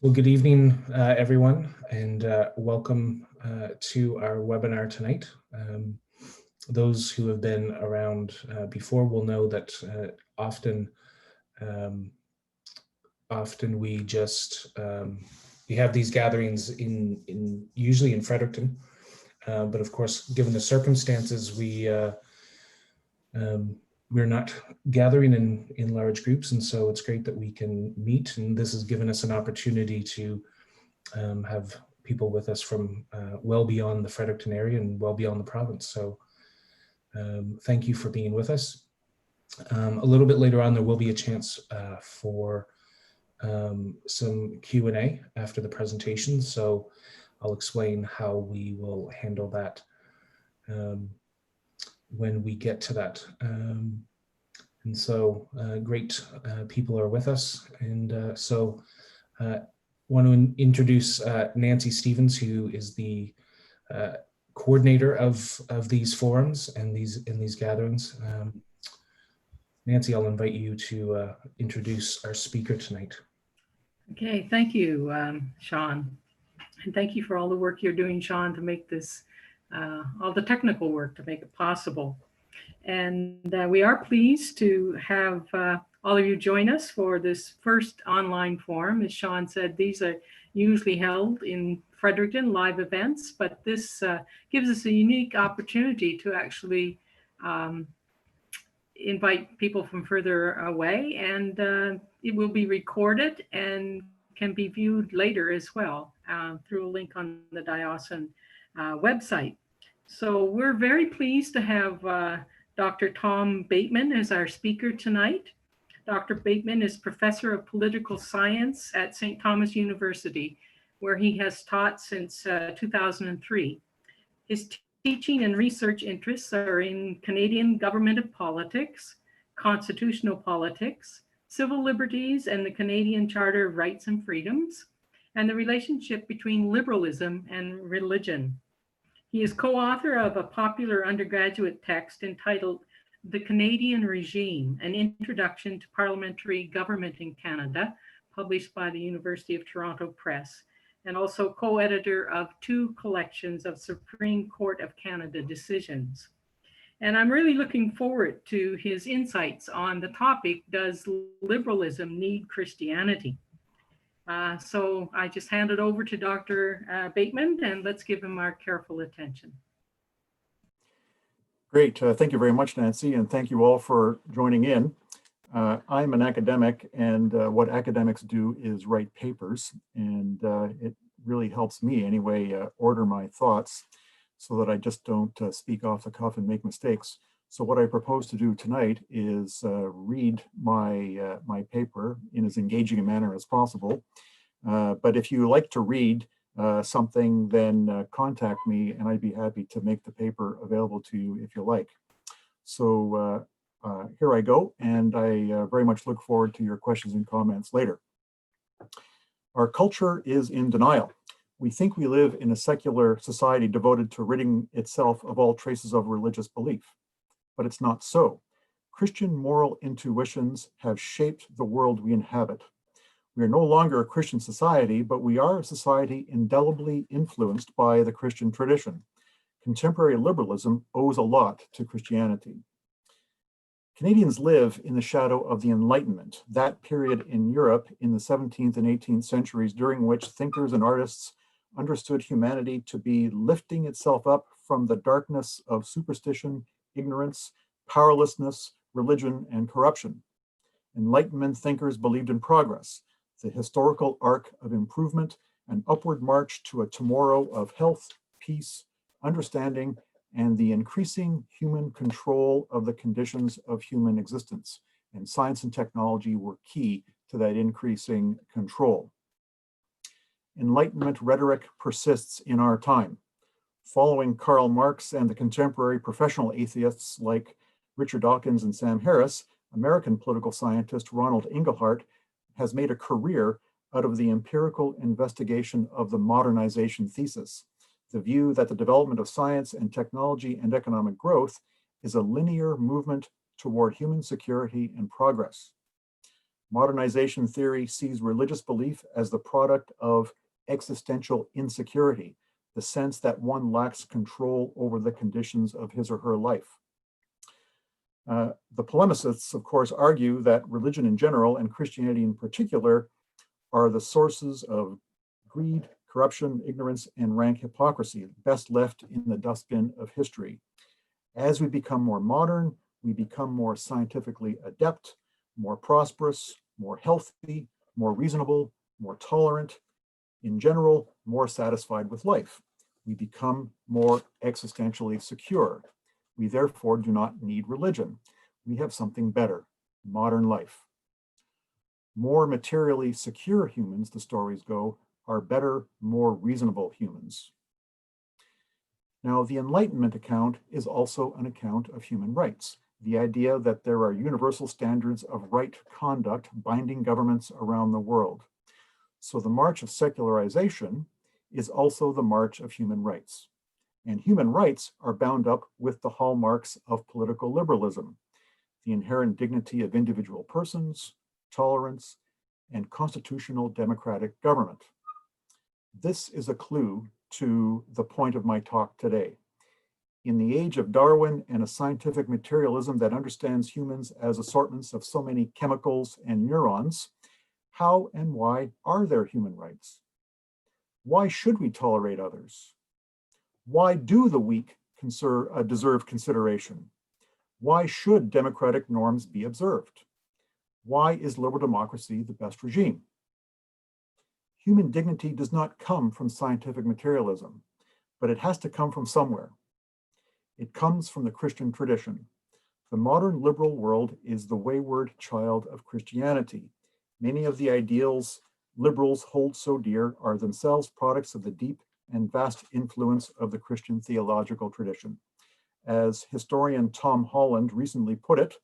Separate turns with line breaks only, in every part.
Well, good evening, everyone, and welcome to our webinar tonight. Those who have been around before will know that often, um, often we have these gatherings in usually in Fredericton, but of course, given the circumstances, um, we're not gathering in large groups, and so it's great that we can meet, and this has given us an opportunity to have people with us from well beyond the Fredericton area and well beyond the province. So thank you for being with us. A little bit later on, there will be a chance for some Q&A after the presentation. So I'll explain how we will handle that when we get to that. And so great people are with us. And so want to introduce Nancy Stevens, who is the coordinator of these forums and these gatherings. Nancy, I'll invite you to introduce our speaker tonight.
Okay, thank you, Sean. And thank you for all the work you're doing, Sean, to make this, all the technical work to make it possible. And we are pleased to have all of you join us for this first online forum. As Sean said, these are usually held in Fredericton, live events, but this gives us a unique opportunity to actually invite people from further away, and it will be recorded and can be viewed later as well through a link on the Diocesan website. So we're very pleased to have Dr. Tom Bateman as our speaker tonight. Dr. Bateman is professor of political science at St. Thomas University, where he has taught since 2003. His teaching and research interests are in Canadian government politics, constitutional politics, civil liberties and the Canadian Charter of Rights and Freedoms, and the relationship between liberalism and religion. He is co-author of a popular undergraduate text entitled The Canadian Regime, an Introduction to Parliamentary Government in Canada, published by the University of Toronto Press, and also co-editor of 2 collections of Supreme Court of Canada decisions. And I'm really looking forward to his insights on the topic, does liberalism need Christianity? So I just hand it over to Dr. Bateman, and let's give him our careful attention.
Great. Thank you very much, Nancy, and thank you all for joining in. I'm an academic, and what academics do is write papers, and it really helps me anyway order my thoughts so that I just don't speak off the cuff and make mistakes. So what I propose to do tonight is read my paper in as engaging a manner as possible. But if you like to read something, then contact me and I'd be happy to make the paper available to you if you like. So here I go, and I very much look forward to your questions and comments later. Our culture is in denial. We think we live in a secular society devoted to ridding itself of all traces of religious belief, but it's not so. Christian moral intuitions have shaped the world we inhabit. We are no longer a Christian society, but we are a society indelibly influenced by the Christian tradition. Contemporary liberalism owes a lot to Christianity. Canadians live in the shadow of the Enlightenment, that period in Europe in the 17th and 18th centuries during which thinkers and artists understood humanity to be lifting itself up from the darkness of superstition, ignorance, powerlessness, religion, and corruption. Enlightenment thinkers believed in progress, the historical arc of improvement, an upward march to a tomorrow of health, peace, understanding, and the increasing human control of the conditions of human existence. And science and technology were key to that increasing control. Enlightenment rhetoric persists in our time. Following Karl Marx and the contemporary professional atheists like Richard Dawkins and Sam Harris, American political scientist Ronald Inglehart has made a career out of the empirical investigation of the modernization thesis, the view that the development of science and technology and economic growth is a linear movement toward human security and progress. Modernization theory sees religious belief as the product of existential insecurity, the sense that one lacks control over the conditions of his or her life. The polemicists, of course, argue that religion in general and Christianity in particular are the sources of greed, corruption, ignorance, and rank hypocrisy, best left in the dustbin of history. As we become more modern, we become more scientifically adept, more prosperous, more healthy, more reasonable, more tolerant, in general, more satisfied with life. We become more existentially secure. We therefore do not need religion. We have something better, modern life. More materially secure humans, the stories go, are better, more reasonable humans. Now, the Enlightenment account is also an account of human rights. The idea that there are universal standards of right conduct binding governments around the world. So the march of secularization is also the march of human rights. And human rights are bound up with the hallmarks of political liberalism, the inherent dignity of individual persons, tolerance, and constitutional democratic government. This is a clue to the point of my talk today. In the age of Darwin and a scientific materialism that understands humans as assortments of so many chemicals and neurons, how and why are there human rights? Why should we tolerate others? Why do the weak deserve consideration? Why should democratic norms be observed? Why is liberal democracy the best regime? Human dignity does not come from scientific materialism, but it has to come from somewhere. It comes from the Christian tradition. The modern liberal world is the wayward child of Christianity. Many of the ideals liberals hold so dear are themselves products of the deep and vast influence of the Christian theological tradition. As historian Tom Holland recently put it,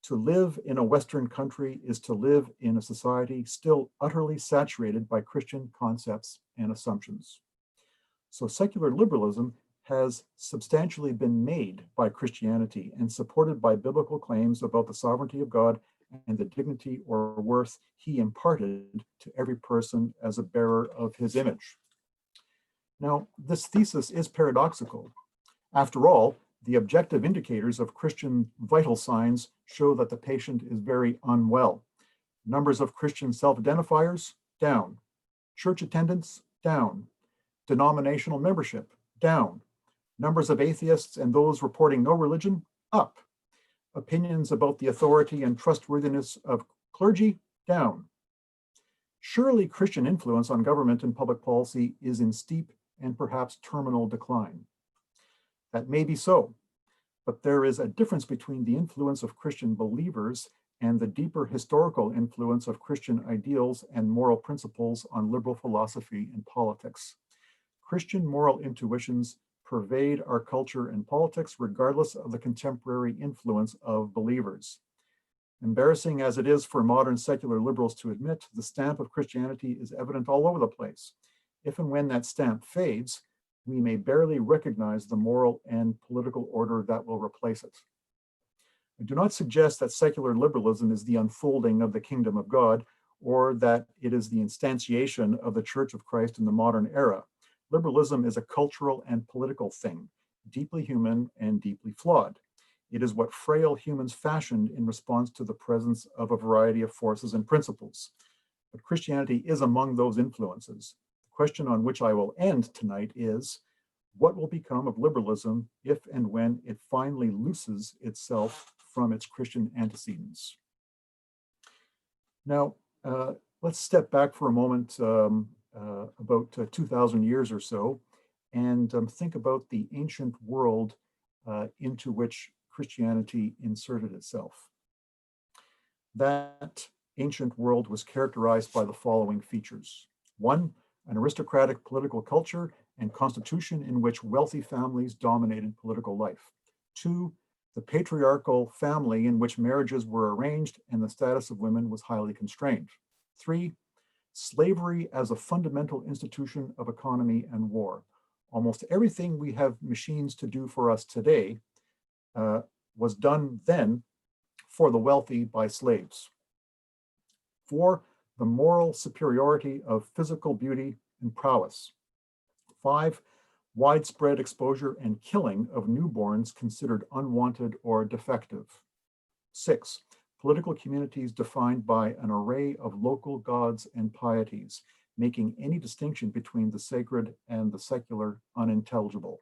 to live in a Western country is to live in a society still utterly saturated by Christian concepts and assumptions. So secular liberalism has substantially been made by Christianity and supported by biblical claims about the sovereignty of God and the dignity or worth he imparted to every person as a bearer of his image. Now, this thesis is paradoxical. After all, the objective indicators of Christian vital signs show that the patient is very unwell. Numbers of Christian self-identifiers, down. Church attendance, down. Denominational membership, down. Numbers of atheists and those reporting no religion, up. Opinions about the authority and trustworthiness of clergy, down. Surely Christian influence on government and public policy is in steep and perhaps terminal decline. That may be so, but there is a difference between the influence of Christian believers and the deeper historical influence of Christian ideals and moral principles on liberal philosophy and politics. Christian moral intuitions pervade our culture and politics regardless of the contemporary influence of believers. Embarrassing as it is for modern secular liberals to admit, the stamp of Christianity is evident all over the place. If and when that stamp fades, we may barely recognize the moral and political order that will replace it. I do not suggest that secular liberalism is the unfolding of the kingdom of God, or that it is the instantiation of the Church of Christ in the modern era. Liberalism is a cultural and political thing, deeply human and deeply flawed. It is what frail humans fashioned in response to the presence of a variety of forces and principles. But Christianity is among those influences. The question on which I will end tonight is, what will become of liberalism if and when it finally looses itself from its Christian antecedents? Now, let's step back for a moment about 2,000 years or so and think about the ancient world into which Christianity inserted itself. That ancient world was characterized by the following features. One, an aristocratic political culture and constitution in which wealthy families dominated political life. Two, the patriarchal family in which marriages were arranged and the status of women was highly constrained. Three, slavery as a fundamental institution of economy and war. Almost everything we have machines to do for us today was done then for the wealthy by slaves. 4, the moral superiority of physical beauty and prowess. 5, widespread exposure and killing of newborns considered unwanted or defective. 6, political communities defined by an array of local gods and pieties, making any distinction between the sacred and the secular unintelligible.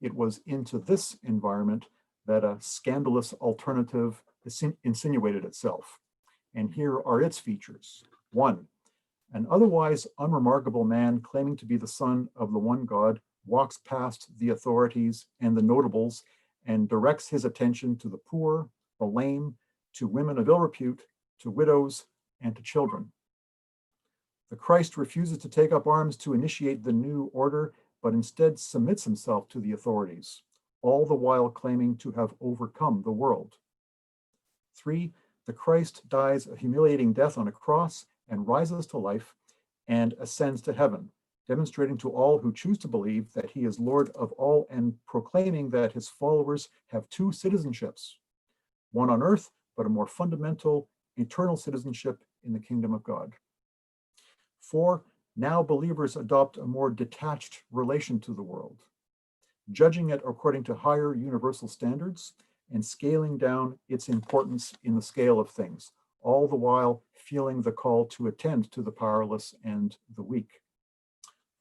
It was into this environment that a scandalous alternative insinuated itself. And here are its features. 1, an otherwise unremarkable man claiming to be the son of the one God walks past the authorities and the notables and directs his attention to the poor, the lame, to women of ill repute, to widows, and to children. The Christ refuses to take up arms to initiate the new order, but instead submits himself to the authorities, all the while claiming to have overcome the world. 3, the Christ dies a humiliating death on a cross and rises to life and ascends to heaven, demonstrating to all who choose to believe that he is Lord of all and proclaiming that his followers have 2 citizenships, one on earth, but a more fundamental, eternal citizenship in the kingdom of God. 4, now believers adopt a more detached relation to the world, judging it according to higher universal standards and scaling down its importance in the scale of things, all the while feeling the call to attend to the powerless and the weak.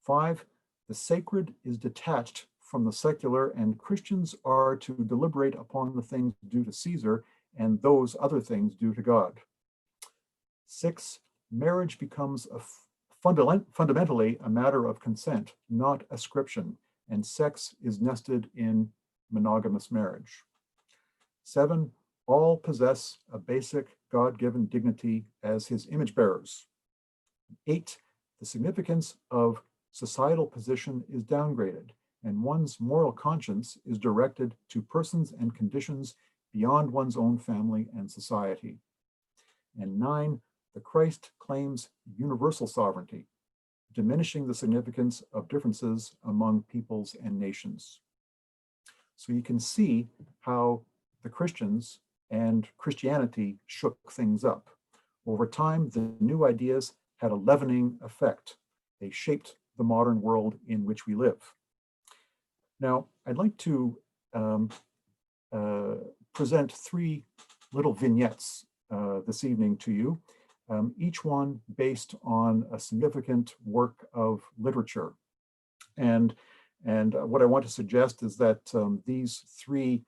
5, the sacred is detached from the secular, and Christians are to deliberate upon the things due to Caesar and those other things due to God. 6, marriage becomes fundamentally a matter of consent, not ascription, and sex is nested in monogamous marriage. 7, all possess a basic God-given dignity as his image bearers. 8, the significance of societal position is downgraded, and one's moral conscience is directed to persons and conditions beyond one's own family and society. And 9, the Christ claims universal sovereignty, diminishing the significance of differences among peoples and nations. So you can see how the Christians and Christianity shook things up. Over time, the new ideas had a leavening effect. They shaped the modern world in which we live. Now, I'd like to present 3 little vignettes this evening to you, each one based on a significant work of literature. And what I want to suggest is that these 3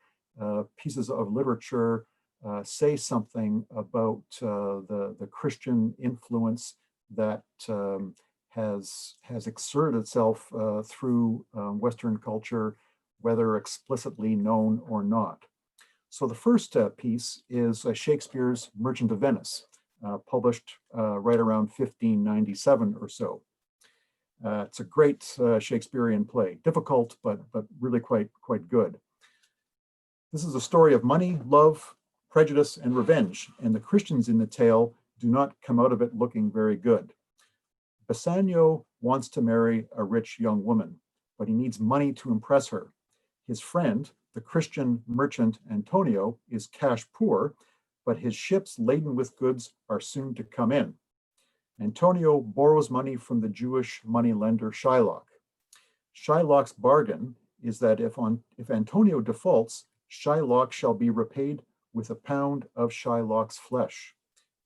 pieces of literature say something about the Christian influence that has exerted itself through Western culture, whether explicitly known or not. So the first piece is Shakespeare's Merchant of Venice, published right around 1597 or so. It's a great Shakespearean play, difficult, but really quite good. This is a story of money, love, prejudice, and revenge, and the Christians in the tale do not come out of it looking very good. Bassanio wants to marry a rich young woman, but he needs money to impress her. His friend, the Christian merchant Antonio, is cash poor, but his ships laden with goods are soon to come in. Antonio borrows money from the Jewish moneylender Shylock. Shylock's bargain is that if Antonio defaults, Shylock shall be repaid with a pound of Shylock's flesh.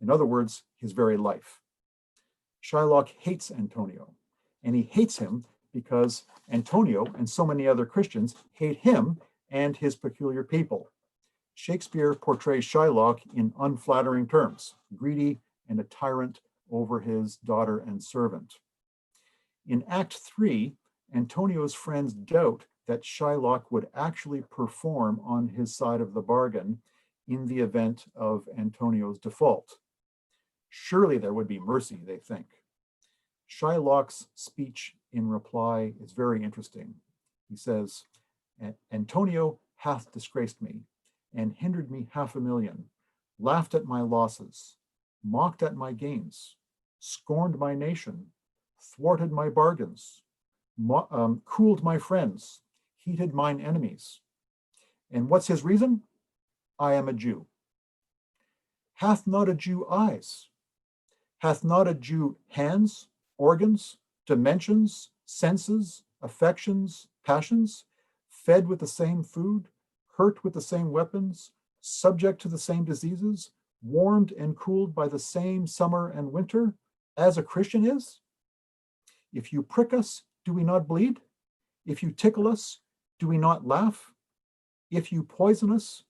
In other words, his very life. Shylock hates Antonio, and he hates him because Antonio and so many other Christians hate him and his peculiar people. Shakespeare portrays Shylock in unflattering terms, greedy and a tyrant over his daughter and servant. In Act 3, Antonio's friends doubt that Shylock would actually perform on his side of the bargain in the event of Antonio's default. Surely there would be mercy, they think. Shylock's speech in reply is very interesting. He says, Antonio hath disgraced me, and hindered me 500,000, laughed at my losses, mocked at my gains, scorned my nation, thwarted my bargains, cooled my friends, heated mine enemies. And what's his reason? I am a Jew. Hath not a Jew eyes? Hath not a Jew hands, organs, dimensions, senses, affections, passions, fed with the same food, hurt with the same weapons, subject to the same diseases, warmed and cooled by the same summer and winter, as a Christian is? If you prick us, do we not bleed? If you tickle us, do we not laugh? If you poison us,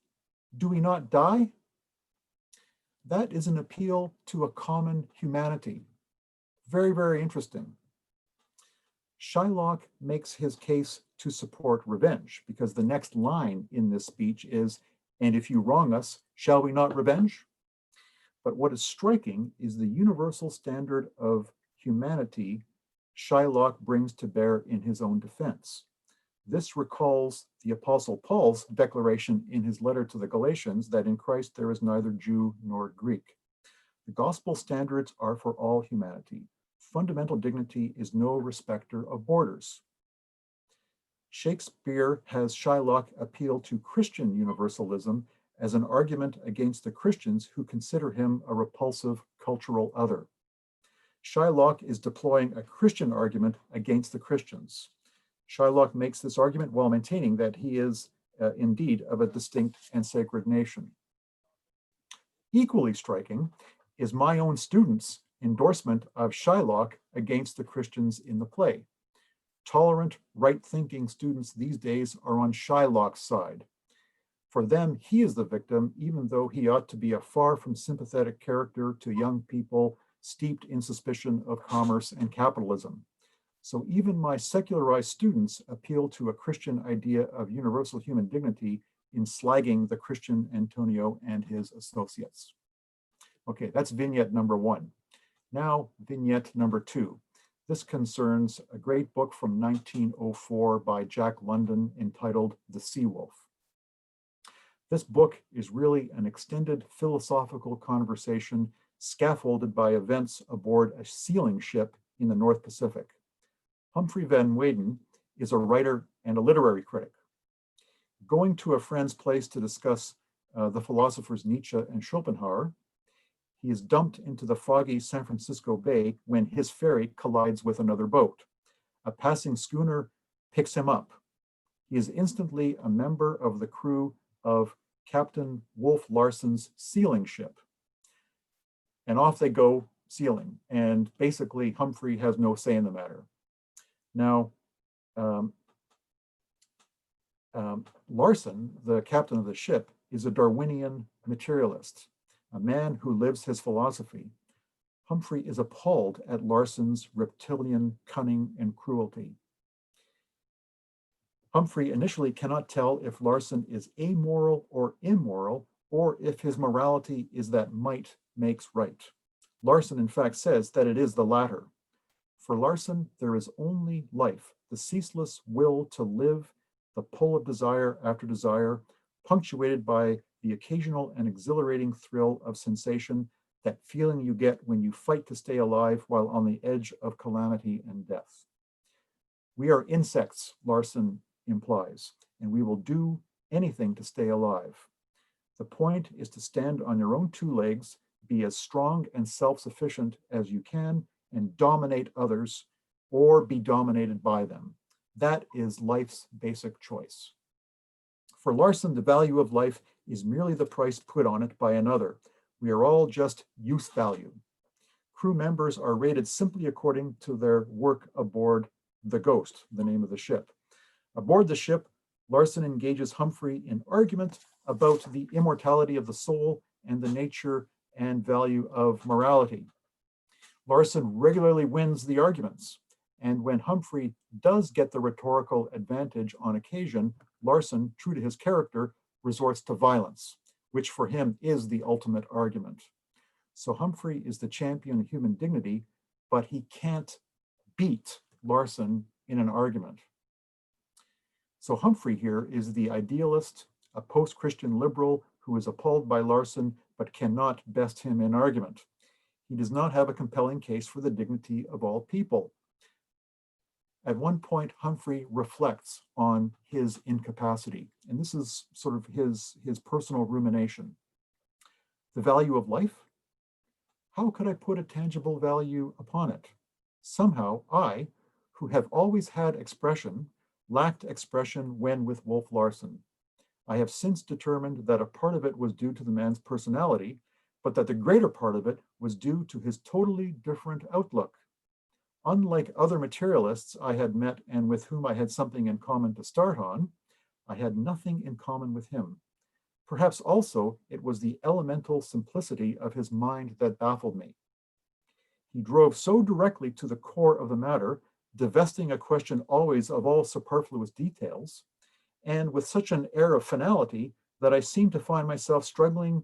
do we not die? That is an appeal to a common humanity. Very, very interesting. Shylock makes his case to support revenge, because the next line in this speech is, "And if you wrong us, shall we not revenge?" But what is striking is the universal standard of humanity Shylock brings to bear in his own defense. This recalls the Apostle Paul's declaration in his letter to the Galatians that in Christ there is neither Jew nor Greek. The gospel standards are for all humanity. Fundamental dignity is no respecter of borders. Shakespeare has Shylock appeal to Christian universalism as an argument against the Christians who consider him a repulsive cultural other. Shylock is deploying a Christian argument against the Christians. Shylock makes this argument while maintaining that he is indeed of a distinct and sacred nation. Equally striking is my own students' endorsement of Shylock against the Christians in the play. Tolerant, right-thinking students these days are on Shylock's side. For them, he is the victim, even though he ought to be a far from sympathetic character to young people steeped in suspicion of commerce and capitalism. So even my secularized students appeal to a Christian idea of universal human dignity in slagging the Christian Antonio and his associates. Okay, that's vignette number 1. Now, vignette number 2. This concerns a great book from 1904 by Jack London entitled The Sea Wolf. This book is really an extended philosophical conversation scaffolded by events aboard a sealing ship in the North Pacific. Humphrey Van Weyden is a writer and a literary critic. Going to a friend's place to discuss the philosophers Nietzsche and Schopenhauer, he is dumped into the foggy San Francisco Bay when his ferry collides with another boat. A passing schooner picks him up. He is instantly a member of the crew of Captain Wolf Larson's sealing ship. And off they go sealing. And basically, Humphrey has no say in the matter. Now, Larson, the captain of the ship, is a Darwinian materialist, a man who lives his philosophy. Humphrey is appalled at Larson's reptilian cunning and cruelty. Humphrey initially cannot tell if Larson is amoral or immoral, or if his morality is that might makes right. Larson, in fact, says that it is the latter. For Larson, there is only life, the ceaseless will to live, the pull of desire after desire, punctuated by the occasional and exhilarating thrill of sensation, that feeling you get when you fight to stay alive while on the edge of calamity and death. We are insects, Larson implies, and we will do anything to stay alive. The point is to stand on your own 2 legs, be as strong and self-sufficient as you can, and dominate others, or be dominated by them. That is life's basic choice. For Larson, the value of life is merely the price put on it by another. We are all just use value. Crew members are rated simply according to their work aboard the Ghost, the name of the ship. Aboard the ship, Larson engages Humphrey in argument about the immortality of the soul and the nature and value of morality. Larson regularly wins the arguments, and when Humphrey does get the rhetorical advantage on occasion, Larson, true to his character, resorts to violence, which for him is the ultimate argument. So Humphrey is the champion of human dignity, but he can't beat Larson in an argument. So Humphrey here is the idealist, a post-Christian liberal who is appalled by Larson but cannot best him in argument. He does not have a compelling case for the dignity of all people. At one point, Humphrey reflects on his incapacity, and this is sort of his personal rumination. The value of life? How could I put a tangible value upon it? Somehow I, who have always had expression, lacked expression when with Wolf Larsen. I have since determined that a part of it was due to the man's personality, but that the greater part of it was due to his totally different outlook. Unlike other materialists I had met and with whom I had something in common to start on, I had nothing in common with him. Perhaps also it was the elemental simplicity of his mind that baffled me. He drove so directly to the core of the matter, divesting a question always of all superfluous details, and with such an air of finality that I seemed to find myself struggling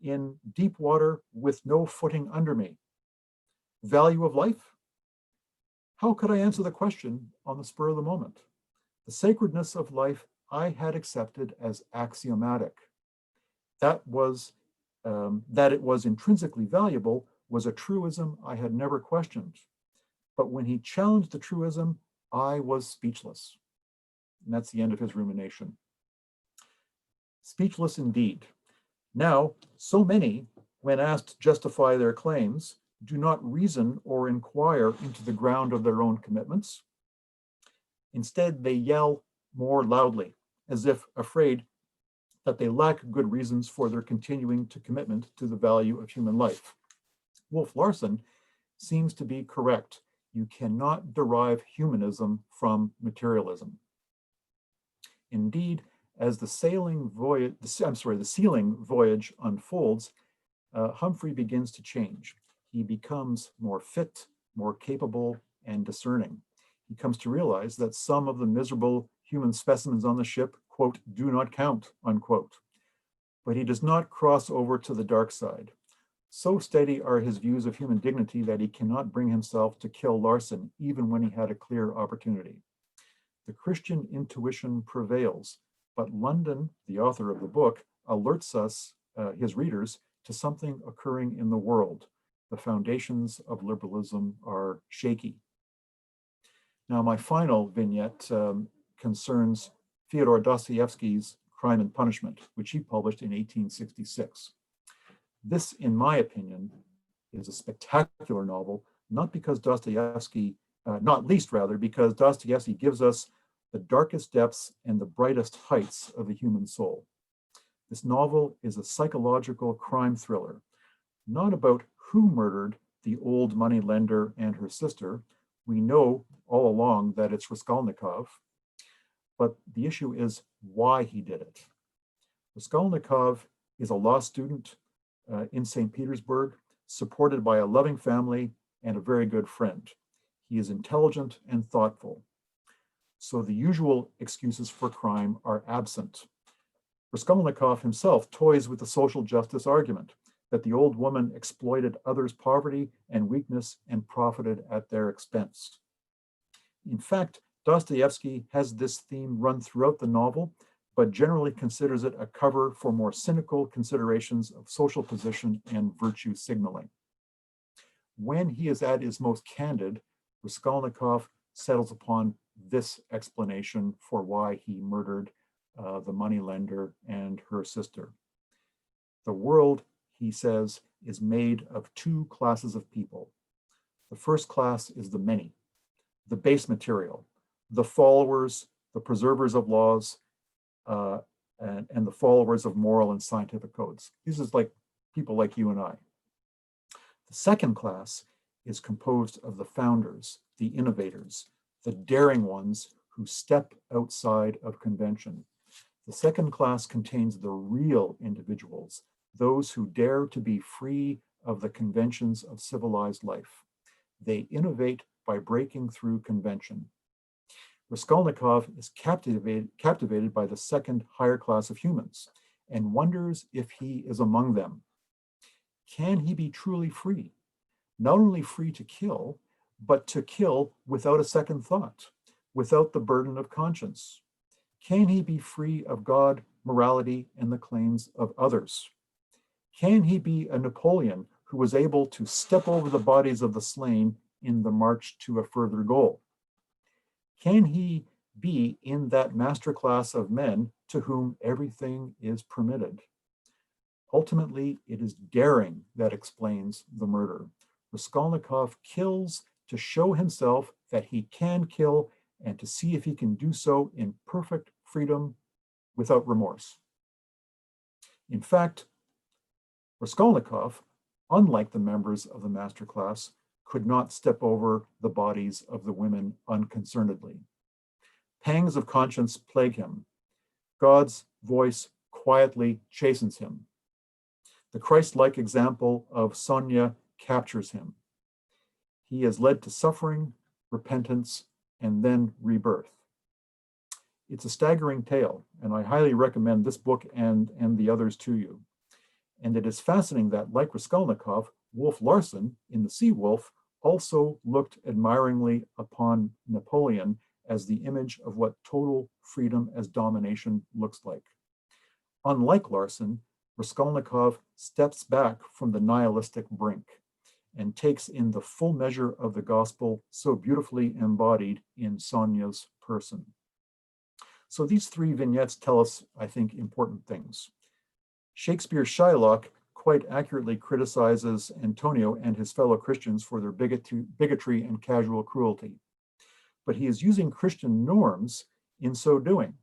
in deep water with no footing under me. Value of life? How could I answer the question on the spur of the moment? The sacredness of life I had accepted as axiomatic. That it was intrinsically valuable was a truism I had never questioned. But when he challenged the truism, I was speechless. And that's the end of his rumination. Speechless indeed. Now, so many, when asked to justify their claims, do not reason or inquire into the ground of their own commitments. Instead, they yell more loudly, as if afraid that they lack good reasons for their continuing to commitment to the value of human life. Wolf Larsen seems to be correct. You cannot derive humanism from materialism. Indeed, as the sealing voyage unfolds, Humphrey begins to change. He becomes more fit, more capable, and discerning. He comes to realize that some of the miserable human specimens on the ship, quote, do not count, unquote. But he does not cross over to the dark side. So steady are his views of human dignity that he cannot bring himself to kill Larsen, even when he had a clear opportunity. The Christian intuition prevails, but London, the author of the book, alerts us, his readers, to something occurring in the world. The foundations of liberalism are shaky. Now, my final vignette concerns Fyodor Dostoevsky's Crime and Punishment, which he published in 1866. This, in my opinion, is a spectacular novel, not because Dostoevsky, not least rather, because Dostoevsky gives us the darkest depths and the brightest heights of the human soul. This novel is a psychological crime thriller, not about who murdered the old moneylender and her sister. We know all along that it's Raskolnikov, but the issue is why he did it. Raskolnikov is a law student in St. Petersburg, supported by a loving family and a very good friend. He is intelligent and thoughtful. So the usual excuses for crime are absent. Raskolnikov himself toys with the social justice argument that the old woman exploited others' poverty and weakness and profited at their expense. In fact, Dostoevsky has this theme run throughout the novel, but generally considers it a cover for more cynical considerations of social position and virtue signaling. When he is at his most candid, Raskolnikov settles upon this explanation for why he murdered the moneylender and her sister. The world, he says, is made of two classes of people. The first class is the many, the base material, the followers, the preservers of laws, and the followers of moral and scientific codes. These is like people like you and I. The second class is composed of the founders, the innovators, the daring ones who step outside of convention. The second class contains the real individuals, those who dare to be free of the conventions of civilized life. They innovate by breaking through convention. Raskolnikov is captivated by the second higher class of humans and wonders if he is among them. Can he be truly free? Not only free to kill, but to kill without a second thought, without the burden of conscience. Can he be free of God, morality, and the claims of others? Can he be a Napoleon who was able to step over the bodies of the slain in the march to a further goal? Can he be in that master class of men to whom everything is permitted? Ultimately, it is daring that explains the murder. Raskolnikov kills to show himself that he can kill and to see if he can do so in perfect freedom without remorse. In fact, Raskolnikov, unlike the members of the master class, could not step over the bodies of the women unconcernedly. Pangs of conscience plague him. God's voice quietly chastens him. The Christ-like example of Sonia captures him. He is led to suffering, repentance, and then rebirth. It's a staggering tale, and I highly recommend this book and the others to you. And it is fascinating that, like Raskolnikov, Wolf Larsen in The Sea Wolf also looked admiringly upon Napoleon as the image of what total freedom as domination looks like. Unlike Larsen, Raskolnikov steps back from the nihilistic brink and takes in the full measure of the gospel so beautifully embodied in Sonia's person. So these three vignettes tell us, I think, important things. Shakespeare's Shylock quite accurately criticizes Antonio and his fellow Christians for their bigotry and casual cruelty. But he is using Christian norms in so doing.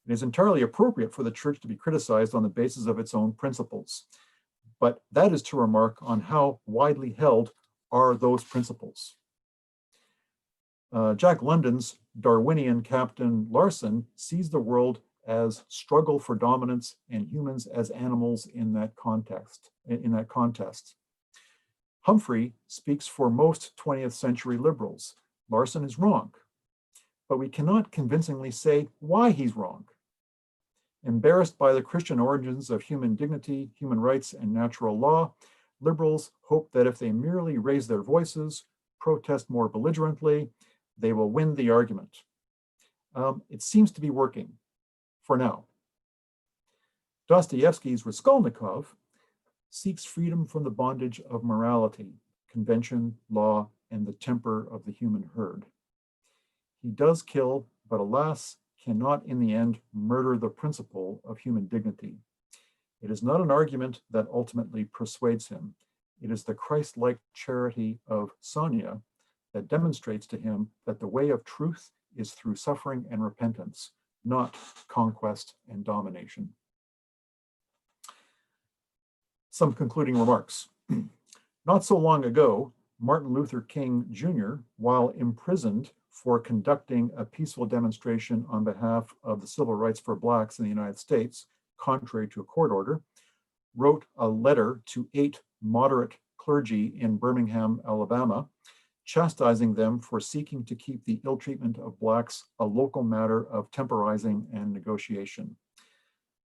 It is entirely appropriate for the church to be criticized on the basis of its own principles. But that is to remark on how widely held are those principles. Jack London's Darwinian Captain Larsen sees the world as struggle for dominance and humans as animals in that context. Humphrey speaks for most 20th century liberals. Larsen is wrong, but we cannot convincingly say why he's wrong. Embarrassed by the Christian origins of human dignity, human rights, and natural law, liberals hope that if they merely raise their voices, protest more belligerently, they will win the argument. It seems to be working for now. Dostoevsky's Raskolnikov seeks freedom from the bondage of morality, convention, law, and the temper of the human herd. He does kill, but alas, cannot in the end murder the principle of human dignity. It is not an argument that ultimately persuades him. It is the Christ-like charity of Sonia that demonstrates to him that the way of truth is through suffering and repentance, not conquest and domination. Some concluding remarks. Not so long ago, Martin Luther King Jr., while imprisoned for conducting a peaceful demonstration on behalf of the civil rights for Blacks in the United States, contrary to a court order, wrote a letter to 8 moderate clergy in Birmingham, Alabama, chastising them for seeking to keep the ill treatment of Blacks a local matter of temporizing and negotiation.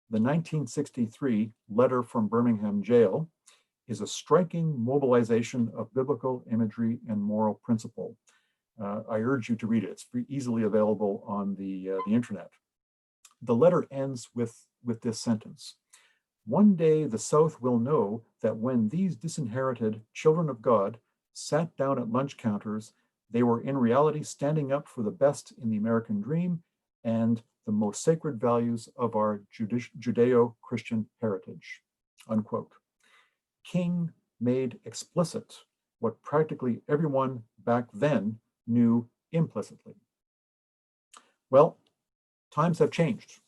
The 1963 letter from Birmingham jail is a striking mobilization of biblical imagery and moral principle. I urge you to read it. It's easily available on the internet. The letter ends with this sentence. One day the South will know that when these disinherited children of God sat down at lunch counters, they were in reality standing up for the best in the American dream and the most sacred values of our Judeo-Christian heritage, unquote. King made explicit what practically everyone back then knew implicitly. Well, times have changed.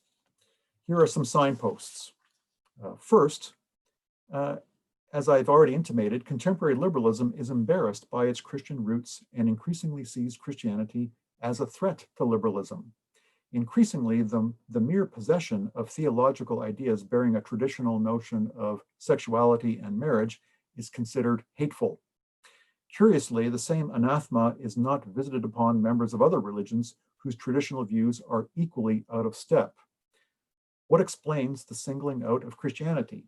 Here are some signposts. First, as I've already intimated, contemporary liberalism is embarrassed by its Christian roots and increasingly sees Christianity as a threat to liberalism. Increasingly, the mere possession of theological ideas bearing a traditional notion of sexuality and marriage is considered hateful. Curiously, the same anathema is not visited upon members of other religions whose traditional views are equally out of step. What explains the singling out of Christianity?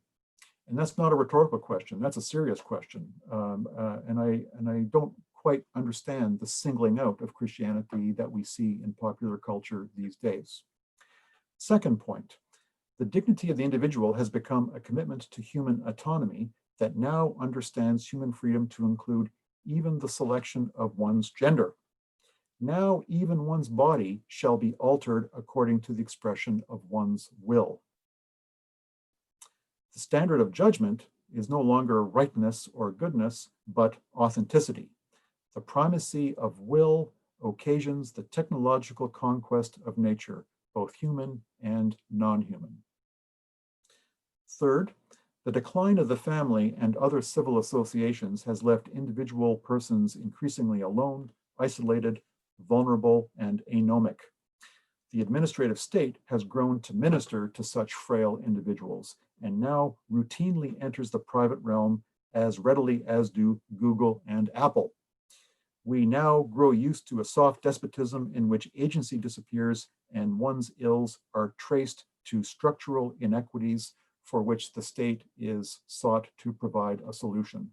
And that's not a rhetorical question, that's a serious question. And I don't quite understand the singling out of Christianity that we see in popular culture these days. Second point, the dignity of the individual has become a commitment to human autonomy that now understands human freedom to include even the selection of one's gender. Now even one's body shall be altered according to the expression of one's will. The standard of judgment is no longer rightness or goodness, but authenticity. The primacy of will occasions the technological conquest of nature, both human and non-human. Third, the decline of the family and other civil associations has left individual persons increasingly alone, isolated, vulnerable, and anomic. The administrative state has grown to minister to such frail individuals and now routinely enters the private realm as readily as do Google and Apple. We now grow used to a soft despotism in which agency disappears and one's ills are traced to structural inequities for which the state is sought to provide a solution.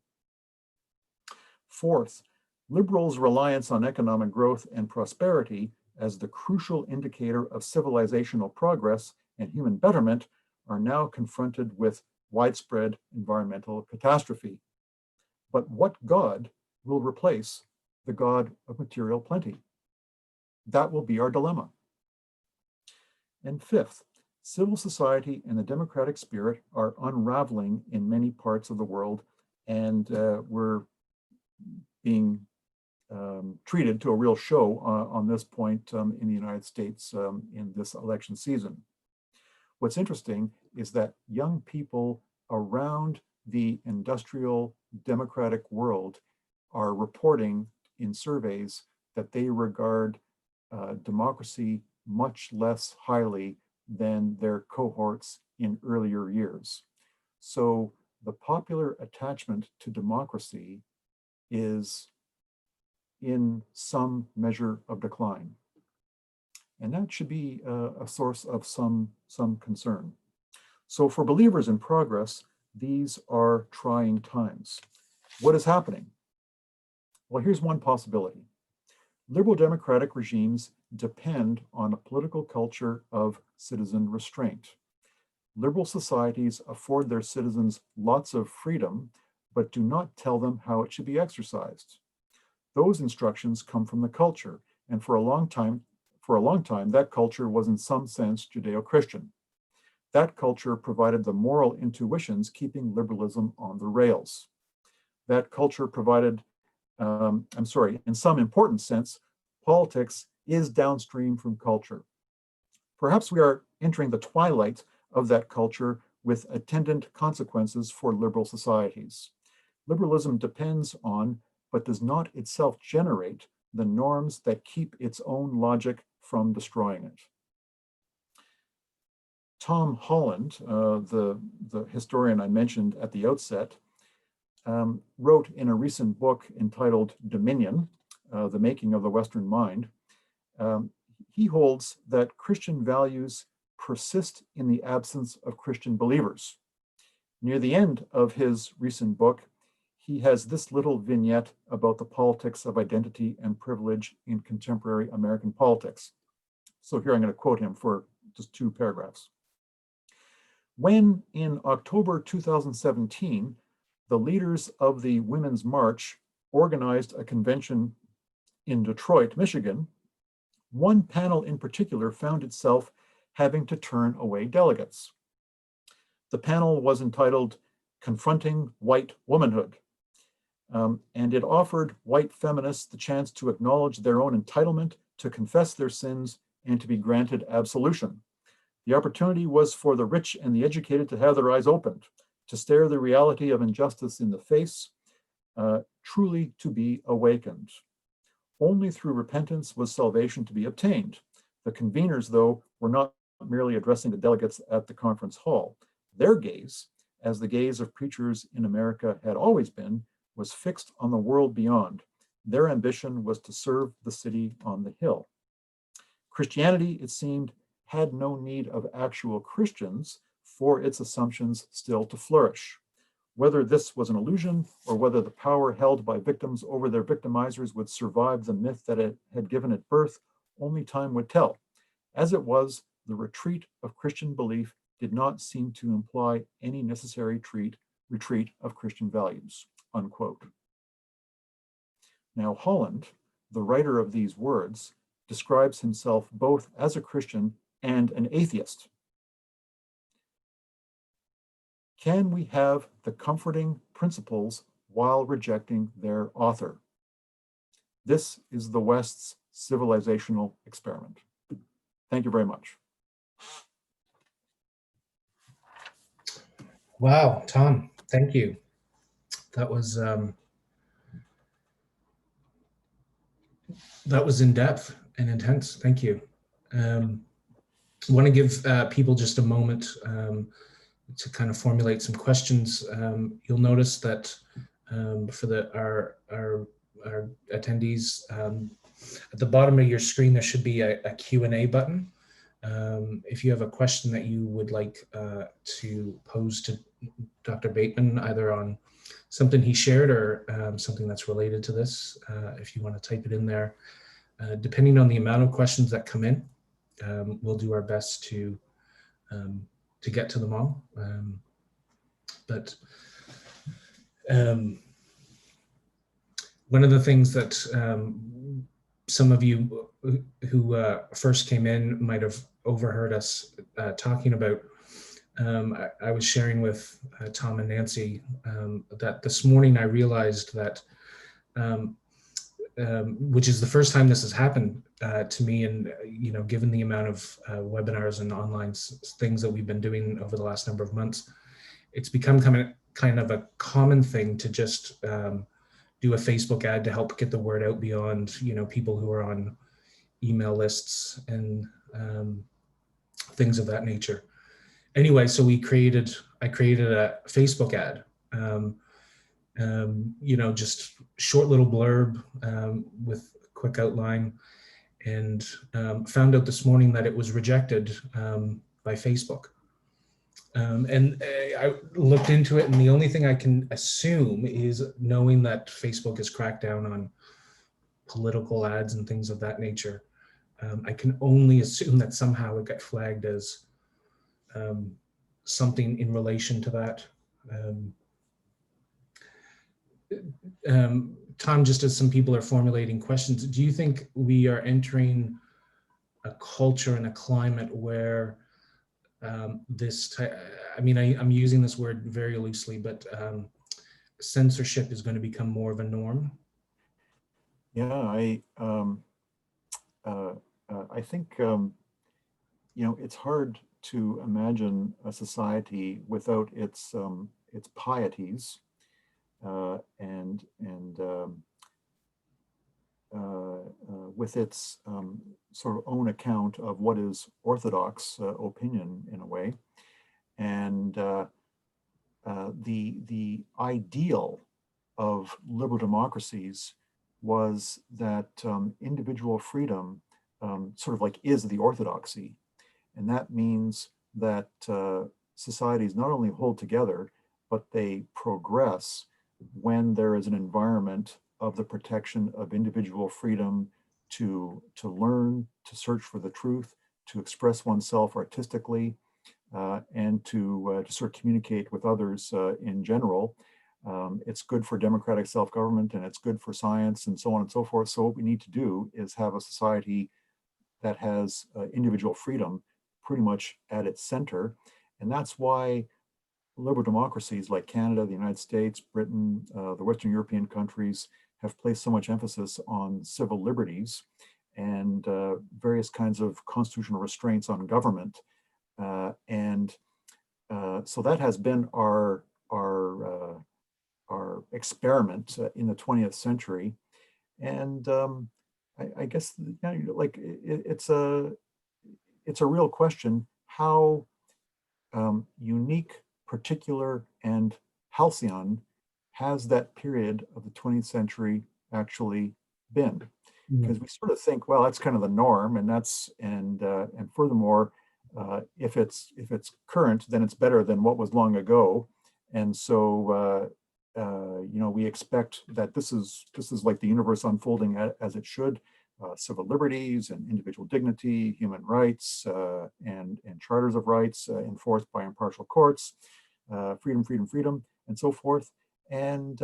Fourth, liberals' reliance on economic growth and prosperity as the crucial indicator of civilizational progress and human betterment are now confronted with widespread environmental catastrophe. But what God will replace the God of material plenty? That will be our dilemma. And fifth, civil society and the democratic spirit are unraveling in many parts of the world, and we're being treated to a real show on this point in the United States in this election season. What's interesting is that young people around the industrial democratic world are reporting in surveys that they regard democracy much less highly than their cohorts in earlier years. So the popular attachment to democracy is in some measure of decline. And that should be a source of some concern. So for believers in progress, these are trying times. What is happening? Well, here's one possibility. Liberal democratic regimes depend on a political culture of citizen restraint. Liberal societies afford their citizens lots of freedom, but do not tell them how it should be exercised. Those instructions come from the culture, and for a long time, that culture was in some sense Judeo-Christian. That culture provided the moral intuitions keeping liberalism on the rails. That culture provided, in some important sense, politics is downstream from culture. Perhaps we are entering the twilight of that culture with attendant consequences for liberal societies. Liberalism depends on, but does not itself generate, the norms that keep its own logic from destroying it. Tom Holland, the historian I mentioned at the outset, wrote in a recent book entitled Dominion, The Making of the Western Mind, he holds that Christian values persist in the absence of Christian believers. Near the end of his recent book, he has this little vignette about the politics of identity and privilege in contemporary American politics. So here I'm going to quote him for just 2 paragraphs. When in October 2017, the leaders of the Women's March organized a convention in Detroit, Michigan, one panel in particular found itself having to turn away delegates. The panel was entitled Confronting White Womanhood, and it offered white feminists the chance to acknowledge their own entitlement, to confess their sins, and to be granted absolution. The opportunity was for the rich and the educated to have their eyes opened, to stare the reality of injustice in the face, truly to be awakened. Only through repentance was salvation to be obtained. The conveners, though, were not merely addressing the delegates at the conference hall. Their gaze, as the gaze of preachers in America had always been, was fixed on the world beyond. Their ambition was to serve the city on the hill. Christianity, it seemed, had no need of actual Christians for its assumptions still to flourish. Whether this was an illusion or whether the power held by victims over their victimizers would survive the myth that it had given it birth, only time would tell. As it was, the retreat of Christian belief did not seem to imply any necessary retreat of Christian values, unquote. Now, Holland, the writer of these words, describes himself both as a Christian and an atheist. Can we have the comforting principles while rejecting their author? This is the West's civilizational experiment. Thank you very much.
Wow, Tom, thank you. That was in depth and intense. Thank you. I want to give people just a moment to kind of formulate some questions. You'll notice that for our attendees, at the bottom of your screen, there should be a Q&A button. If you have a question that you would like to pose to Dr. Bateman, either on something he shared or something that's related to this, if you want to type it in there. Depending on the amount of questions that come in, we'll do our best to get to them all. But one of the things that some of you who first came in might have overheard us talking about, I was sharing with Tom and Nancy that this morning I realized that, which is the first time this has happened to me, and given the amount of webinars and online things that we've been doing over the last number of months, it's become kind of a common thing to just do a Facebook ad to help get the word out beyond people who are on email lists and things of that nature. Anyway, so I created a Facebook ad, just short little blurb with a quick outline, and found out this morning that it was rejected by Facebook. And I looked into it, and the only thing I can assume is, knowing that Facebook has cracked down on political ads and things of that nature, I can only assume that somehow it got flagged as something in relation to that. Tom, just as some people are formulating questions, do you think we are entering a culture and a climate where I'm using this word very loosely, but censorship is going to become more of a norm?
Yeah, I think it's hard to imagine a society without its pieties and with its sort of own account of what is orthodox opinion in a way. And the ideal of liberal democracies was that individual freedom sort of like is the orthodoxy. And that means that societies not only hold together, but they progress when there is an environment of the protection of individual freedom to learn, to search for the truth, to express oneself artistically, and to sort of communicate with others in general. It's good for democratic self-government, and it's good for science, and so on and so forth. So what we need to do is have a society that has individual freedom pretty much at its center. And that's why liberal democracies like Canada, the United States, Britain, the Western European countries have placed so much emphasis on civil liberties and various kinds of constitutional restraints on government. So that has been our experiment in the 20th century. And I guess like it's a real question how unique, particular, and halcyon has that period of the 20th century actually been? Because we sort of think, well, that's kind of the norm, and and furthermore, if it's current, then it's better than what was long ago, and so we expect that this is like the universe unfolding as it should. Civil liberties and individual dignity, human rights, and charters of rights enforced by impartial courts, freedom, freedom, freedom, and so forth. And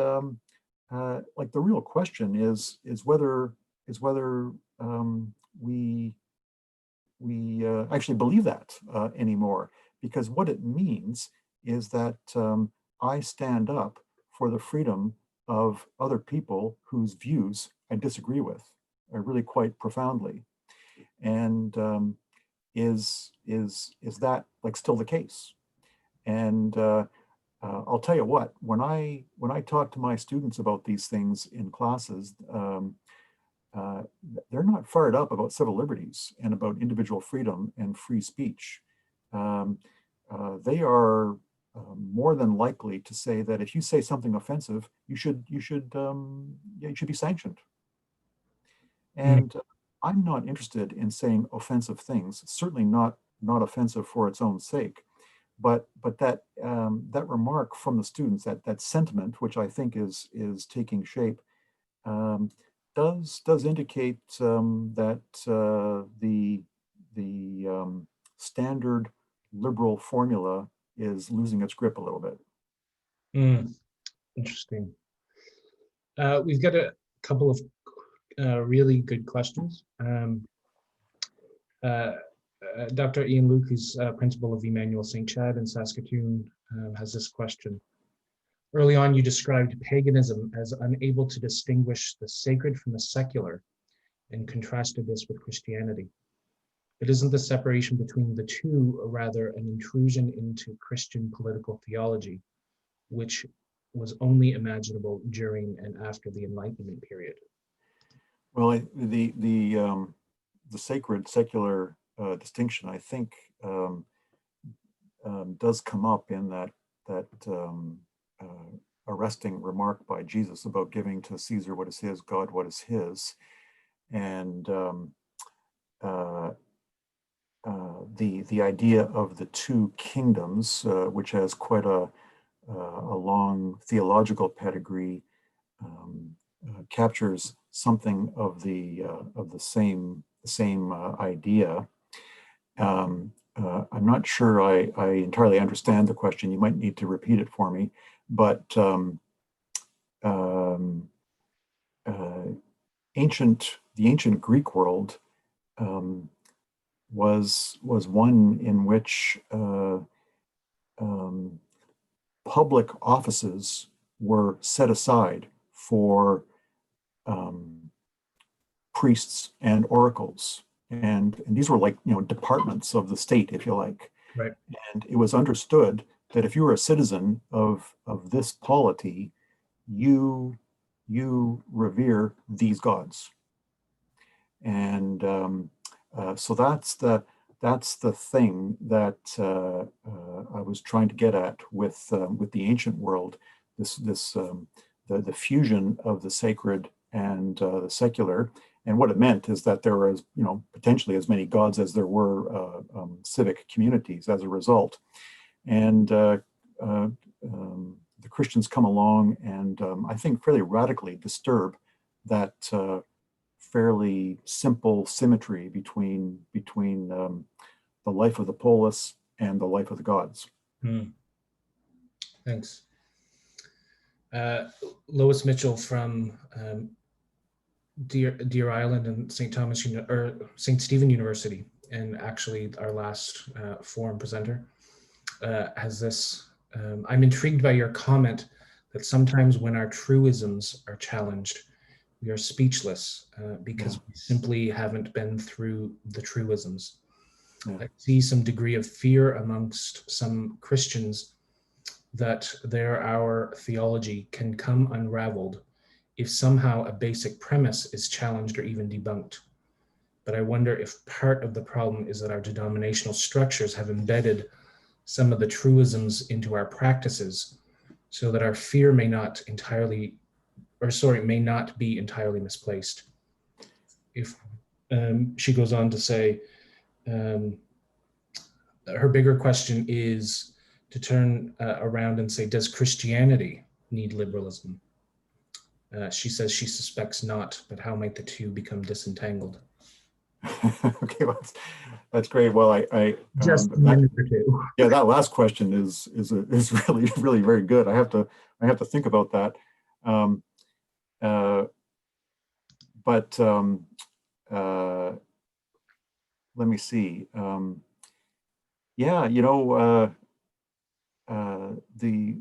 like the real question is whether we actually believe that anymore, because what it means is that I stand up for the freedom of other people whose views I disagree with, really quite profoundly. And is that like still the case? And I'll tell you what, when I talk to my students about these things in classes, they're not fired up about civil liberties and about individual freedom and free speech. They are more than likely to say that if you say something offensive, you should be sanctioned. And I'm not interested in saying offensive things. Certainly not offensive for its own sake. But that that remark from the students, that sentiment, which I think is taking shape, does indicate that the standard liberal formula is losing its grip a little bit.
Interesting. We've got a couple of really good questions. Dr. Ian Luke, who's principal of Emmanuel St. Chad in Saskatoon, has this question. Early on, you described paganism as unable to distinguish the sacred from the secular and contrasted this with Christianity. But isn't the separation between the two rather an intrusion into Christian political theology, which was only imaginable during and after the Enlightenment period?
Well, the sacred secular distinction, I think, does come up in that arresting remark by Jesus about giving to Caesar what is his, God what is his, and the idea of the two kingdoms, which has quite a long theological pedigree, captures something of the same idea. I'm not sure I entirely understand the question. You might need to repeat it for me. But the ancient Greek world was one in which public offices were set aside for priests and oracles, and these were like departments of the state, if you like.
Right.
And it was understood that if you were a citizen of this polity, you revere these gods. And so that's the thing that I was trying to get at with the ancient world, the fusion of the sacred and the secular. And what it meant is that there were, potentially as many gods as there were civic communities as a result. And the Christians come along and I think fairly radically disturb that fairly simple symmetry between the life of the polis and the life of the gods.
Thanks. Lois Mitchell from Deer Island and St. Thomas or St. Stephen University, and actually our last forum presenter, has this. I'm intrigued by your comment that sometimes when our truisms are challenged, we are speechless because we simply haven't been through the truisms. I see some degree of fear amongst some Christians that our theology can come unraveled if somehow a basic premise is challenged or even debunked. But I wonder if part of the problem is that our denominational structures have embedded some of the truisms into our practices so that our fear may not be entirely misplaced. If she goes on to say, her bigger question is to turn around and say, does Christianity need liberalism? She says she suspects not, but how might the two become disentangled?
Okay, well, that's great. Well, I
just a minute or two.
Yeah, that last question is really very good. I have to think about that. But let me see. Yeah, the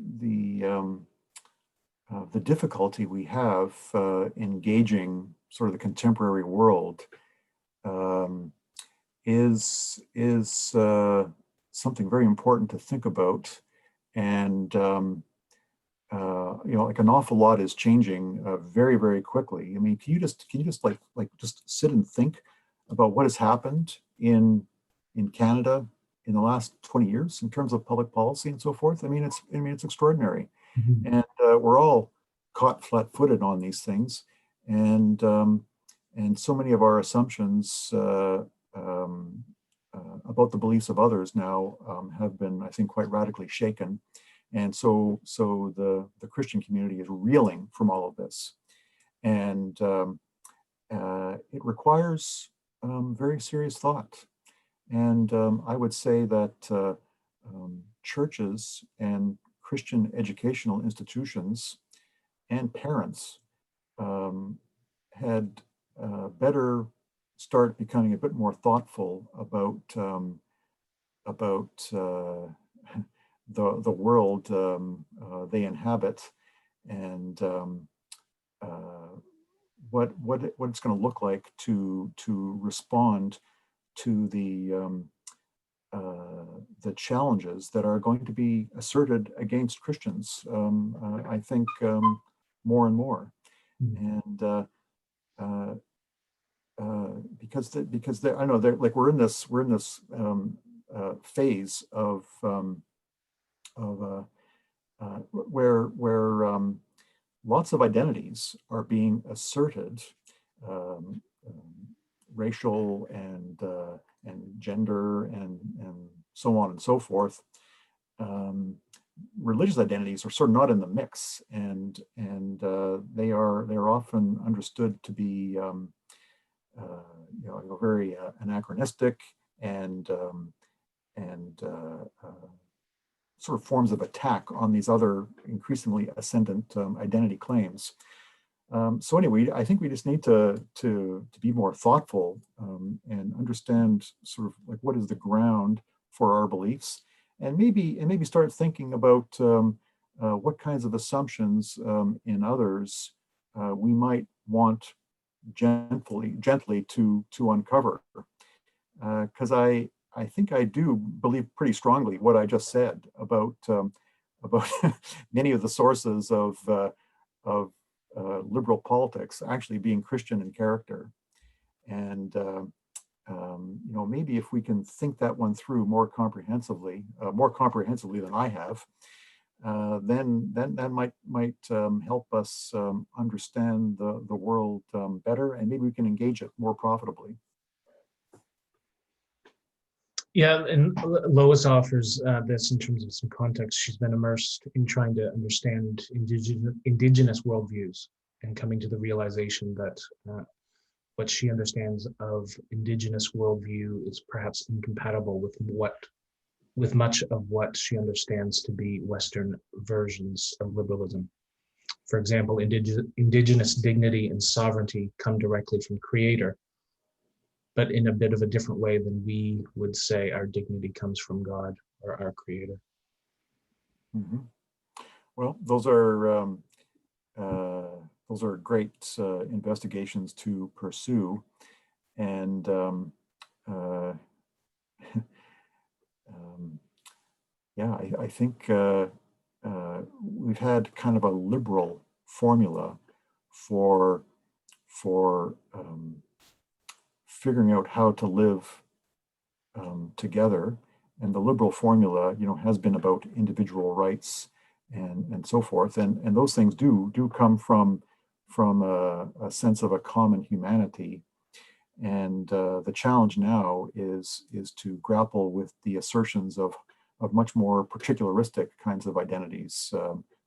difficulty we have engaging sort of the contemporary world is something very important to think about. And like an awful lot is changing very, very quickly. I mean, can you just just sit and think about what has happened in Canada in the last 20 years in terms of public policy and so forth? I mean, it's extraordinary.
Mhm.
And we're all caught flat-footed on these things, and so many of our assumptions about the beliefs of others now have been, I think, quite radically shaken. And so the Christian community is reeling from all of this, and it requires very serious thought. And I would say that churches and Christian educational institutions and parents had better start becoming a bit more thoughtful about the world they inhabit, and what it's going to look like to respond to the challenges that are going to be asserted against Christians. I think more and more, and because I know they're like we're in this phase of where lots of identities are being asserted, racial and gender and so on and so forth. Religious identities are sort of not in the mix, and they are often understood to be very anachronistic and sort of forms of attack on these other increasingly ascendant identity claims. So anyway, I think we just need to be more thoughtful and understand sort of like what is the ground for our beliefs, and maybe start thinking about what kinds of assumptions in others we might want gently to uncover, because I think I do believe pretty strongly what I just said about many of the sources of liberal politics actually being Christian in character. And maybe if we can think that one through more comprehensively than I have, then that might help us understand the world better, and maybe we can engage it more profitably.
Yeah, and Lois offers this in terms of some context. She's been immersed in trying to understand indigenous worldviews and coming to the realization that what she understands of indigenous worldview is perhaps incompatible with much of what she understands to be Western versions of liberalism. For example, indigenous dignity and sovereignty come directly from Creator, but in a bit of a different way than we would say our dignity comes from God or our Creator.
Mm-hmm. Well, those are great investigations to pursue, and yeah, I think we've had kind of a liberal formula for figuring out how to live together, and the liberal formula, has been about individual rights and so forth, and those things do come from a sense of a common humanity, and the challenge now is to grapple with the assertions of much more particularistic kinds of identities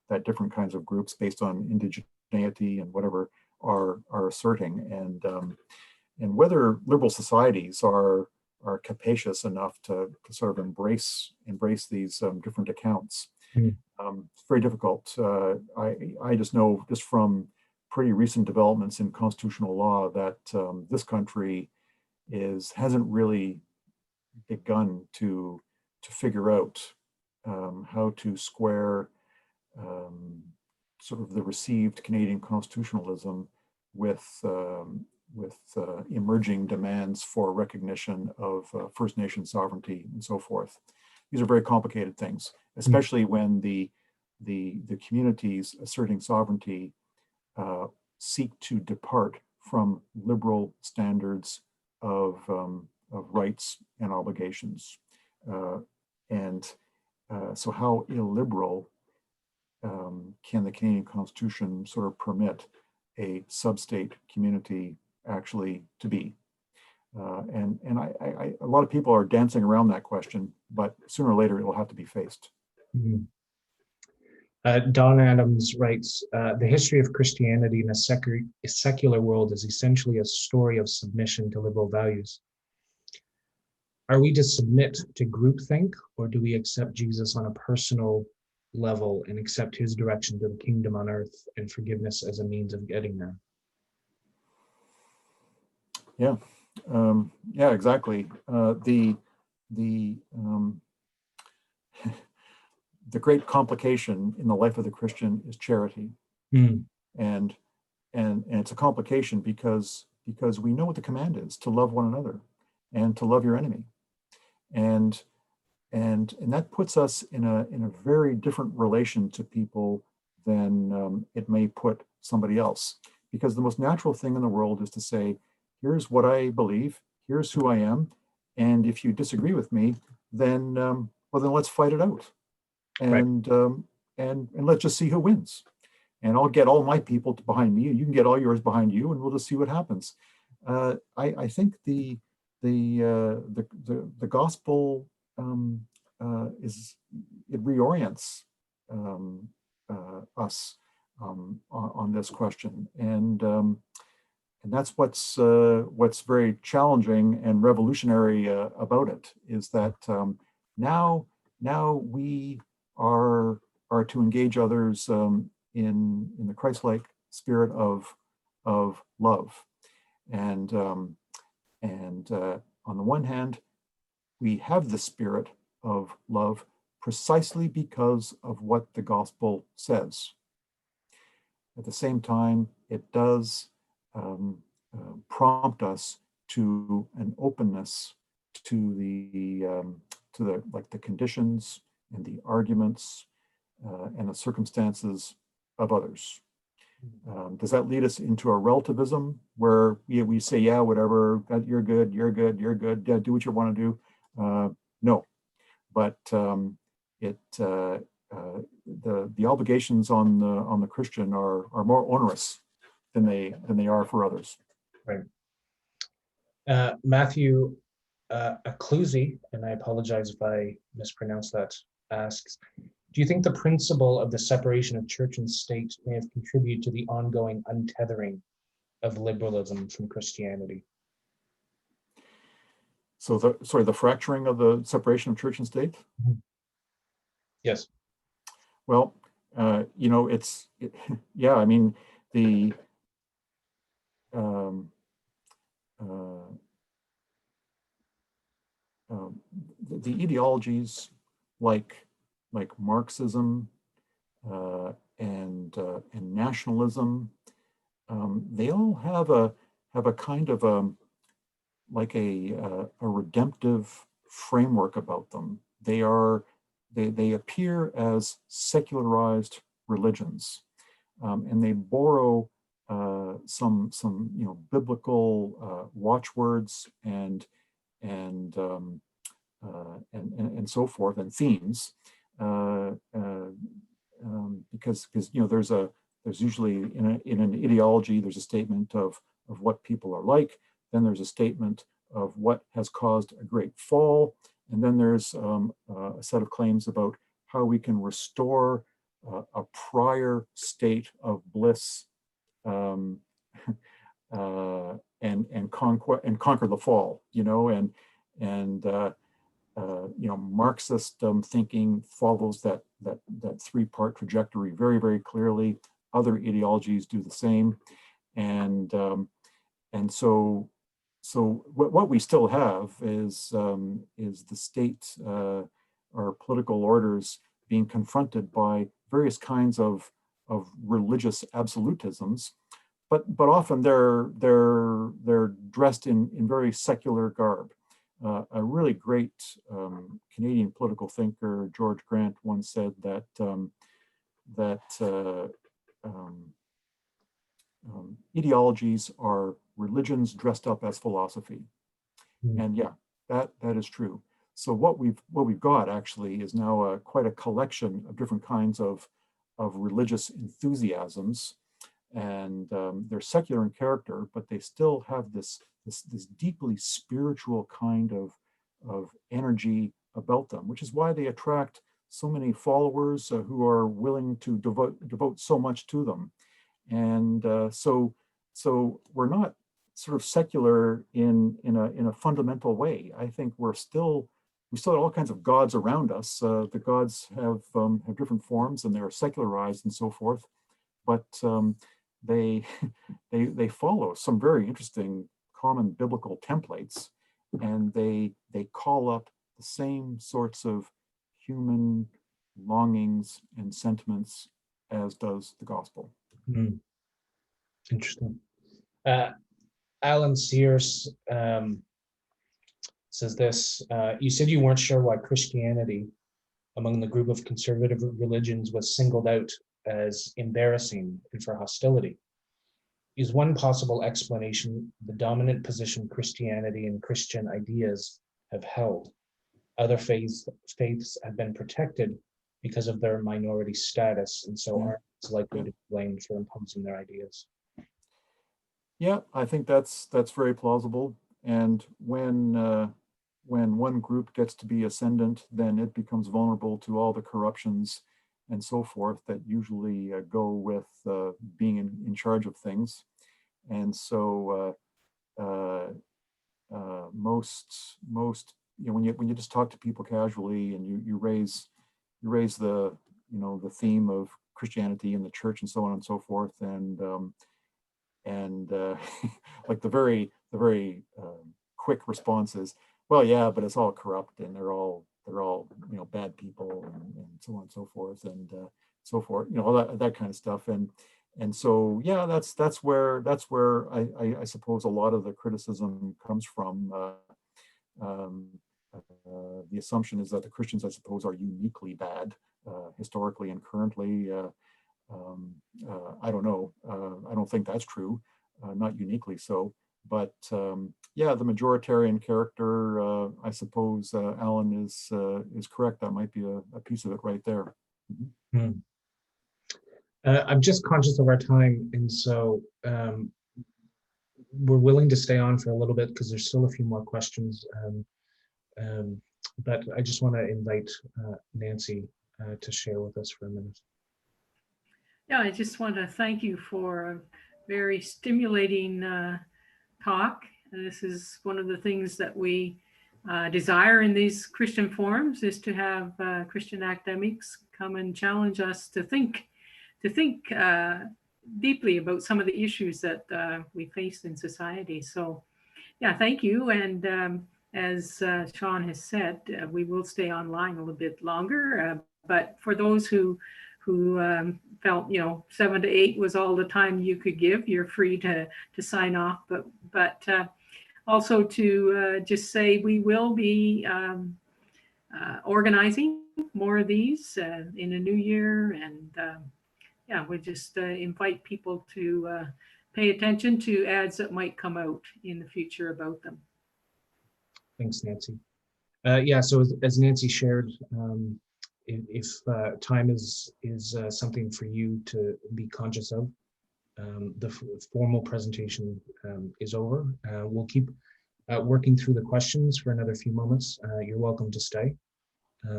that different kinds of groups based on indigeneity and whatever are asserting, and whether liberal societies are capacious enough to sort of embrace these different accounts. It's very difficult. I just know, just from pretty recent developments in constitutional law, that this country hasn't really begun to figure out how to square sort of the received Canadian constitutionalism with emerging demands for recognition of First Nation sovereignty and so forth. These are very complicated things, especially when the communities asserting sovereignty seek to depart from liberal standards of rights and obligations. So how illiberal can the Canadian Constitution sort of permit a sub-state community actually to be? And a lot of people are dancing around that question, but sooner or later it will have to be faced.
Mm-hmm. Don Adams writes, the history of Christianity in a secular world is essentially a story of submission to liberal values. Are we to submit to groupthink, or do we accept Jesus on a personal level and accept his direction to the kingdom on earth and forgiveness as a means of getting there?
Yeah, yeah, exactly. The great complication in the life of the Christian is charity, and it's a complication because we know what the command is: to love one another and to love your enemy, and that puts us in a very different relation to people than it may put somebody else. Because the most natural thing in the world is to say, here's what I believe, here's who I am, and if you disagree with me, then well, then let's fight it out, and let's just see who wins. And I'll get all my people behind me, and you can get all yours behind you, and we'll just see what happens. I think the gospel it reorients us on this question, and that's what's very challenging and revolutionary about it, is that now we are to engage others in the Christ-like spirit of love, and on the one hand, we have the spirit of love precisely because of what the gospel says. At the same time, it does prompt us to an openness to the conditions and the arguments and the circumstances of others. Does that lead us into a relativism where we say, yeah, whatever, you're good, yeah, do what you want to do? No, but the obligations on the Christian are more onerous than they are for others.
Right. Matthew Acclusi, and I apologize if I mispronounced that, asks, do you think the principle of the separation of church and state may have contributed to the ongoing untethering of liberalism from Christianity?
So the fracturing of the separation of church and state?
Mm-hmm. Yes.
Well, yeah, I mean, the ideologies like Marxism and nationalism, they all have a kind of a redemptive framework about them. They appear as secularized religions, and they borrow some biblical watchwords and so forth, and themes, because there's usually in an ideology there's a statement of what people are like, then there's a statement of what has caused a great fall, and then there's a set of claims about how we can restore a prior state of bliss and conquer the fall, Marxist thinking follows that three-part trajectory very, very clearly. Other ideologies do the same, and so what we still have is the state our political orders being confronted by various kinds of religious absolutisms, but often they're dressed in very secular garb. A really great Canadian political thinker, George Grant, once said that ideologies are religions dressed up as philosophy. And yeah, that is true. So what we've got actually is now quite a collection of different kinds of religious enthusiasms, and they're secular in character, but they still have this deeply spiritual kind of energy about them, which is why they attract so many followers who are willing to devote so much to them. And so we're not sort of secular in a fundamental way. I think we still have all kinds of gods around us. The gods have different forms, and they're secularized and so forth, but they follow some very interesting common biblical templates, and they call up the same sorts of human longings and sentiments as does the gospel.
Interesting. Alan Sears says this, you said you weren't sure why Christianity among the group of conservative religions was singled out as embarrassing and for hostility. Is one possible explanation the dominant position Christianity and Christian ideas have held? Other faiths have been protected because of their minority status, and so aren't as likely to be blamed for imposing their ideas.
Yeah, I think that's very plausible. And when one group gets to be ascendant, then it becomes vulnerable to all the corruptions and so forth that usually go with being in charge of things. And so most when you just talk to people casually and you raise the the theme of Christianity and the church and so on and so forth, and like the very quick response is, well, yeah, but it's all corrupt and they're all bad people and so on and so forth and so forth, all that kind of stuff. And so yeah, that's where I suppose a lot of the criticism comes from. The assumption is that the Christians, I suppose, are uniquely bad historically and currently. I don't know. I don't think that's true. Not uniquely so. But yeah, the majoritarian character, I suppose, Alan is correct. That might be a piece of it right there. Mm-hmm.
I'm just conscious of our time, and so we're willing to stay on for a little bit because there's still a few more questions. But I just want to invite Nancy to share with us for a minute.
Yeah, I just want to thank you for a very stimulating talk. And this is one of the things that we desire in these Christian forums, is to have Christian academics come and challenge us to think deeply about some of the issues that we face in society. So yeah, thank you. And as Sean has said, we will stay online a little bit longer. But for those who felt 7 to 8 was all the time you could give, you're free to sign off. But also to just say we will be organizing more of these in the new year, and yeah, we just invite people to pay attention to ads that might come out in the future about them.
Thanks, Nancy. Yeah, so as Nancy shared, if time is something for you to be conscious of, the formal presentation is over. We'll keep working through the questions for another few moments. You're welcome to stay.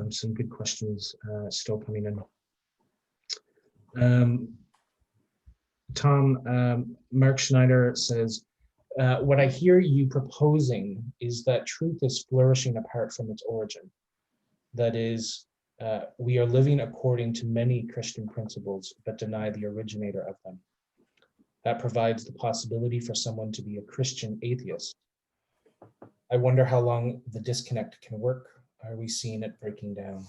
Some good questions still coming in. Tom, Mark Schneider says, what I hear you proposing is that truth is flourishing apart from its origin. That is, we are living according to many Christian principles, but deny the originator of them. That provides the possibility for someone to be a Christian atheist. I wonder how long the disconnect can work. are we seeing it breaking down?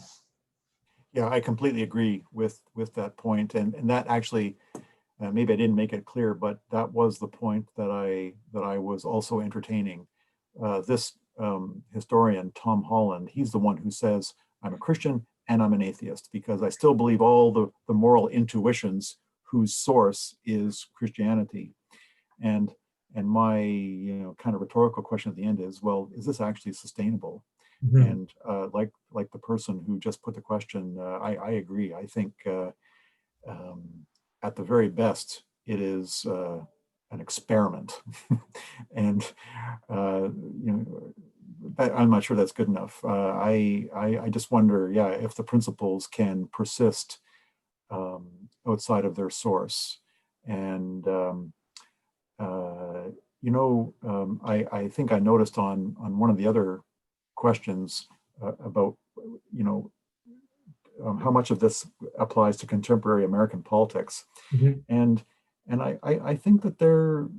Yeah, I completely agree with that point, and that actually maybe I didn't make it clear, but that was the point that I was also entertaining. This historian, Tom Holland, he's the one who says, I'm a Christian and I'm an atheist, because I still believe all the moral intuitions whose source is Christianity. And my kind of rhetorical question at the end is, well, is this actually sustainable?
Mhm.
And like the person who just put the question, I agree. I think at the very best, it is an experiment, and I'm not sure that's good enough. I just wonder, yeah, if the principles can persist outside of their source, and I think I noticed on one of the other questions about how much of this applies to contemporary American politics,
Mhm.
and I think that there's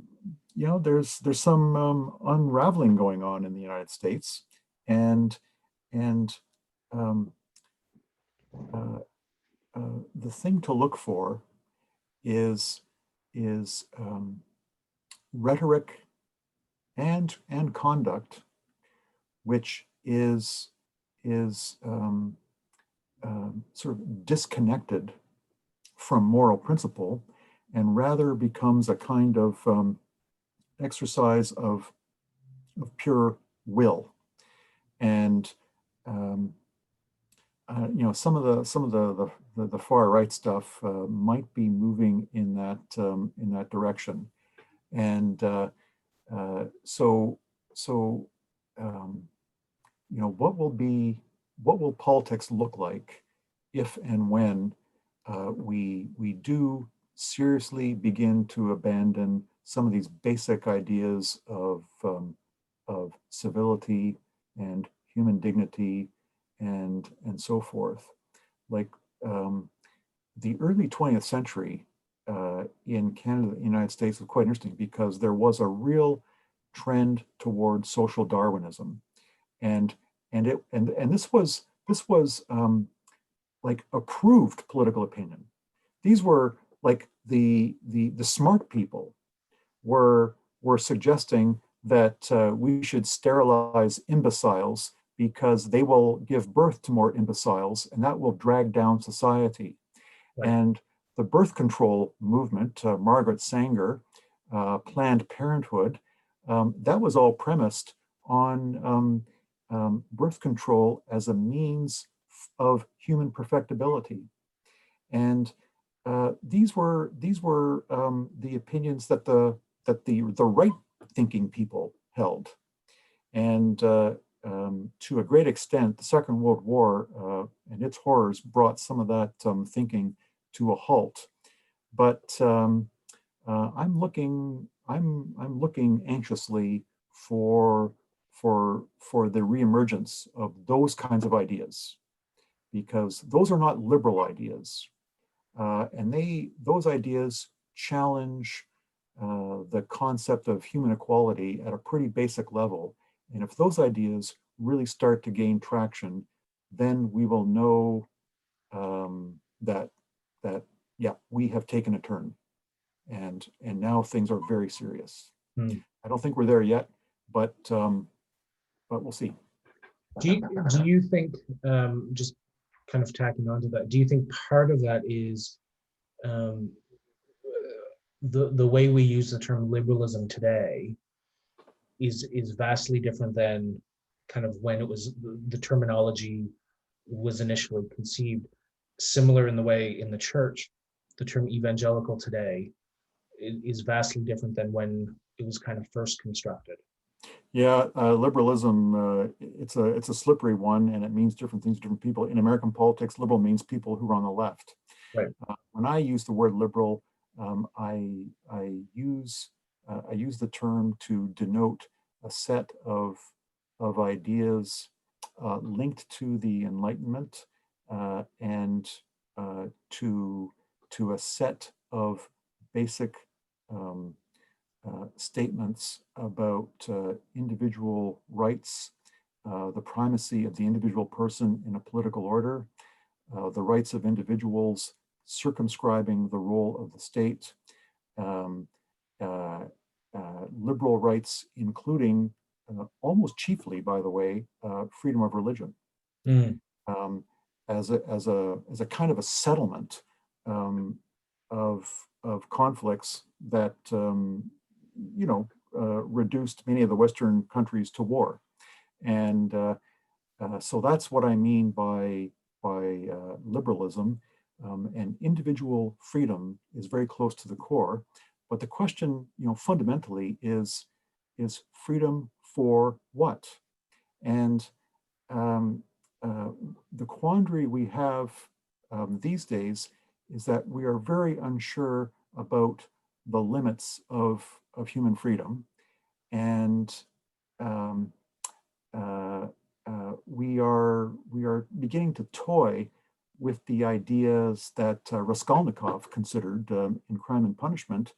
some unraveling going on in the United States, and and um, uh, the thing to look for is rhetoric and conduct, which is sort of disconnected from moral principle, and rather becomes a kind of exercise of pure will. And um, some of the far right stuff might be moving in that direction, and so um, what will politics look like if and when we do seriously begin to abandon some of these basic ideas of civility and human dignity and so forth. Like the early 20th century in Canada and the United States was quite interesting, because there was a real trend toward social Darwinism, and this was like approved political opinion. These were like the smart people were suggesting that we should sterilize imbeciles because they will give birth to more imbeciles, and that will drag down society.
Right.
And the birth control movement, Margaret Sanger, Planned Parenthood, that was all premised on birth control as a means of human perfectibility. And these were the opinions that the right thinking people held. And to a great extent, the Second World War and its horrors brought some of that thinking to a halt. But I'm looking anxiously for the reemergence of those kinds of ideas, because those are not liberal ideas, and those ideas challenge the concept of human equality at a pretty basic level. And if those ideas really start to gain traction, then we will know that yeah, we have taken a turn, and now things are very serious.
Hmm.
I don't think we're there yet, but we'll see.
Do you think, just kind of tacking onto that, do you think part of that is um, the way we use the term liberalism today is vastly different than kind of when it was the terminology was initially conceived? Similar in the way in the church, the term evangelical today is vastly different than when it was kind of first constructed.
Yeah, liberalism, it's a slippery one, and it means different things to different people. In American politics, liberal means people who are on the left.
Right.
When I use the word liberal, I use the term to denote a set of ideas linked to the Enlightenment, and to a set of basic statements about individual rights the primacy of the individual person in a political order, the rights of individuals circumscribing the role of the state, um, liberal rights, including almost chiefly, by the way, freedom of religion, um, as a kind of a settlement of conflicts that reduced many of the Western countries to war, and so that's what I mean by liberalism. And individual freedom is very close to the core, but the question, fundamentally is freedom for what? And the quandary we have these days is that we are very unsure about the limits of human freedom, and we are beginning to toy with the ideas that Raskolnikov considered in Crime and Punishment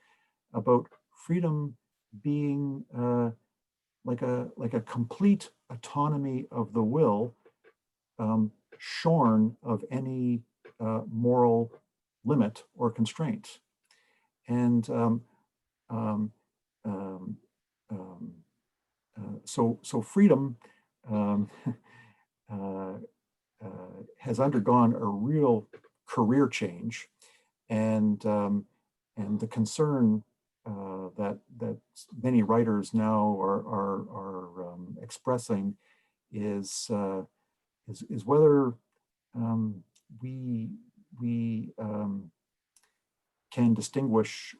about freedom being like a complete autonomy of the will, shorn of any moral limit or constraint. And so freedom has undergone a real career change, and the concern that many writers now are expressing is whether we can distinguish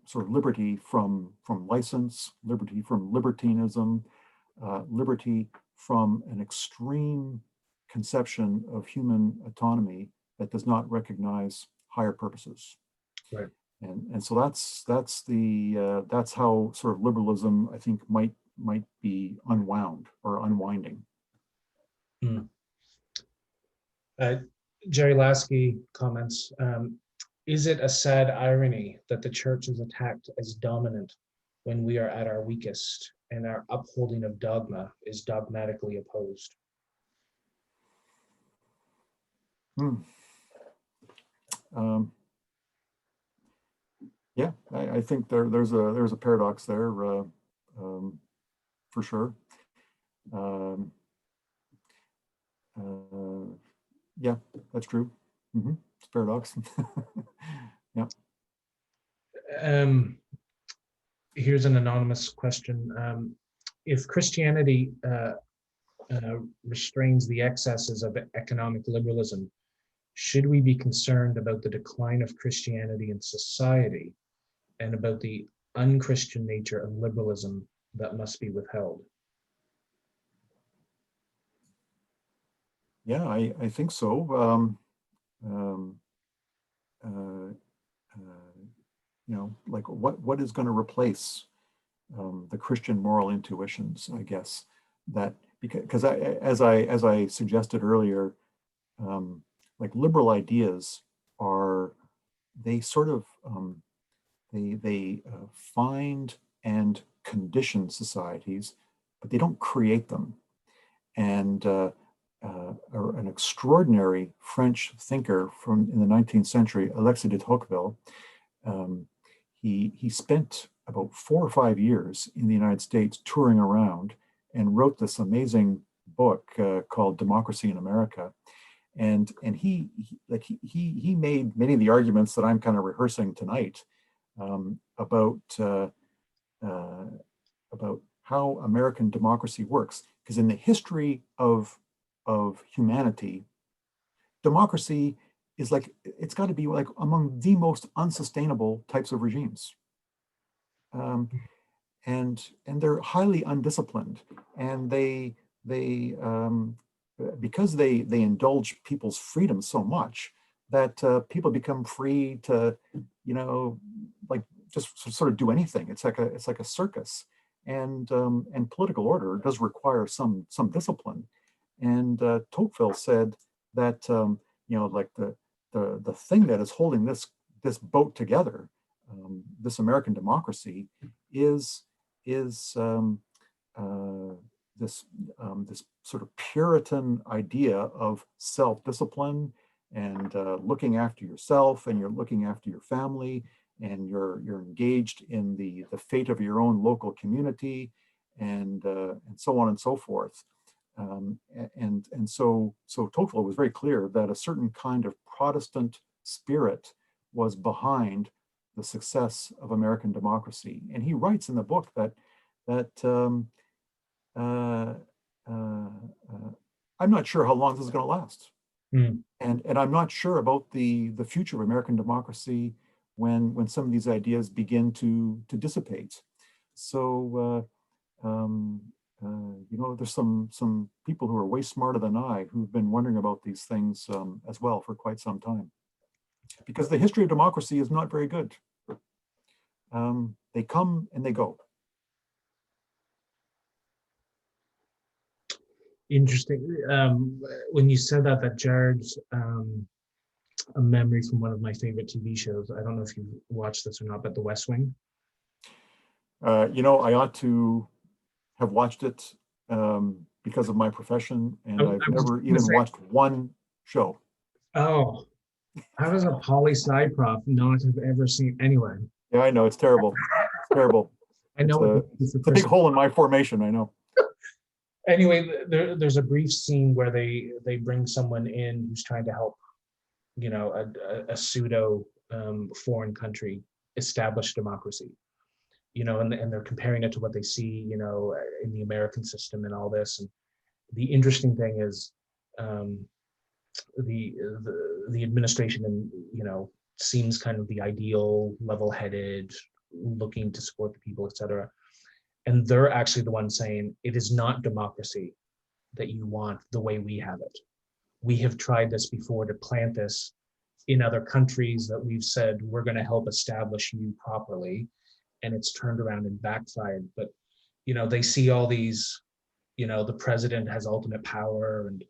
sort of liberty from license, liberty from libertinism, liberty from an extreme conception of human autonomy that does not recognize higher purposes.
Right.
And so that's how sort of liberalism, I think, might be unwound or unwinding.
Jerry Lasky comments, is it a sad irony that the church is attacked as dominant when we are at our weakest and our upholding of dogma is dogmatically opposed?
Yeah, I think there's a paradox there, for sure. Yeah, that's true. It's a paradox. Yeah.
Here's an anonymous question. If Christianity restrains the excesses of economic liberalism, should we be concerned about the decline of Christianity in society and about the unchristian nature of liberalism that must be withheld?
Yeah, I think so. Like what is going to replace the Christian moral intuitions, I guess, that because as I suggested earlier, like liberal ideas they sort of they find and condition societies, but they don't create them. And an extraordinary French thinker in the 19th century, Alexis de Tocqueville, he spent about 4 or 5 years in the United States touring around and wrote this amazing book called Democracy in America. And he made many of the arguments that I'm kind of rehearsing tonight about how American democracy works. Because in the history of humanity, democracy is it's got to be like among the most unsustainable types of regimes. And they're highly undisciplined, and they because they indulge people's freedom so much that people become free to just sort of do anything. It's like a circus, and political order does require some discipline. And Tocqueville said that like the thing that is holding this boat together, this American democracy, is this sort of Puritan idea of self-discipline and looking after yourself, and you're looking after your family, and you're engaged in the fate of your own local community, and so on and so forth. So Tocqueville was very clear that a certain kind of Protestant spirit was behind the success of American democracy. And he writes in the book that I'm not sure how long this is going to last.
Mm.
And I'm not sure about the future of American democracy when some of these ideas begin to dissipate. So there's some people who are way smarter than I who've been wondering about these things as well for quite some time, because the history of democracy is not very good. They come and they go.
Interesting. When you said that jarred a memory from one of my favorite TV shows. I don't know if you've watched this or not, but The West Wing.
I ought to have watched it because of my profession, and I've never even watched one show.
Oh, I was a poli-sci prof, not have ever seen anyway.
Yeah, I know, it's terrible. It's terrible.
I know
it's a big hole in my formation, I know.
Anyway, there's a brief scene where they bring someone in who's trying to help, a pseudo foreign country establish democracy, and they're comparing it to what they see, in the American system and all this. And the interesting thing is, the administration, and seems kind of the ideal, level-headed, looking to support the people, etc. And they're actually the ones saying it is not democracy that you want the way we have it. We have tried this before to plant this in other countries that we've said we're going to help establish you properly, and it's turned around and backfired. But they see all these, the president has ultimate power and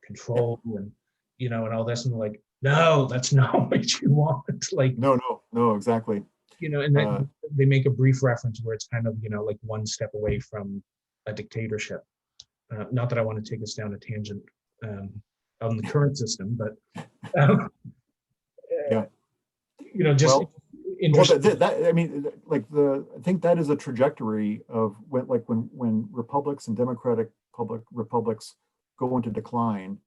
control, and and all this, and they're like, no, that's not what you want. Like,
no, exactly.
And then they make a brief reference where it's kind of, like one step away from a dictatorship. Not that I want to take us down a tangent on the current system, but
yeah,
just interesting.
I think that is a trajectory of when republics and democratic republics go into decline.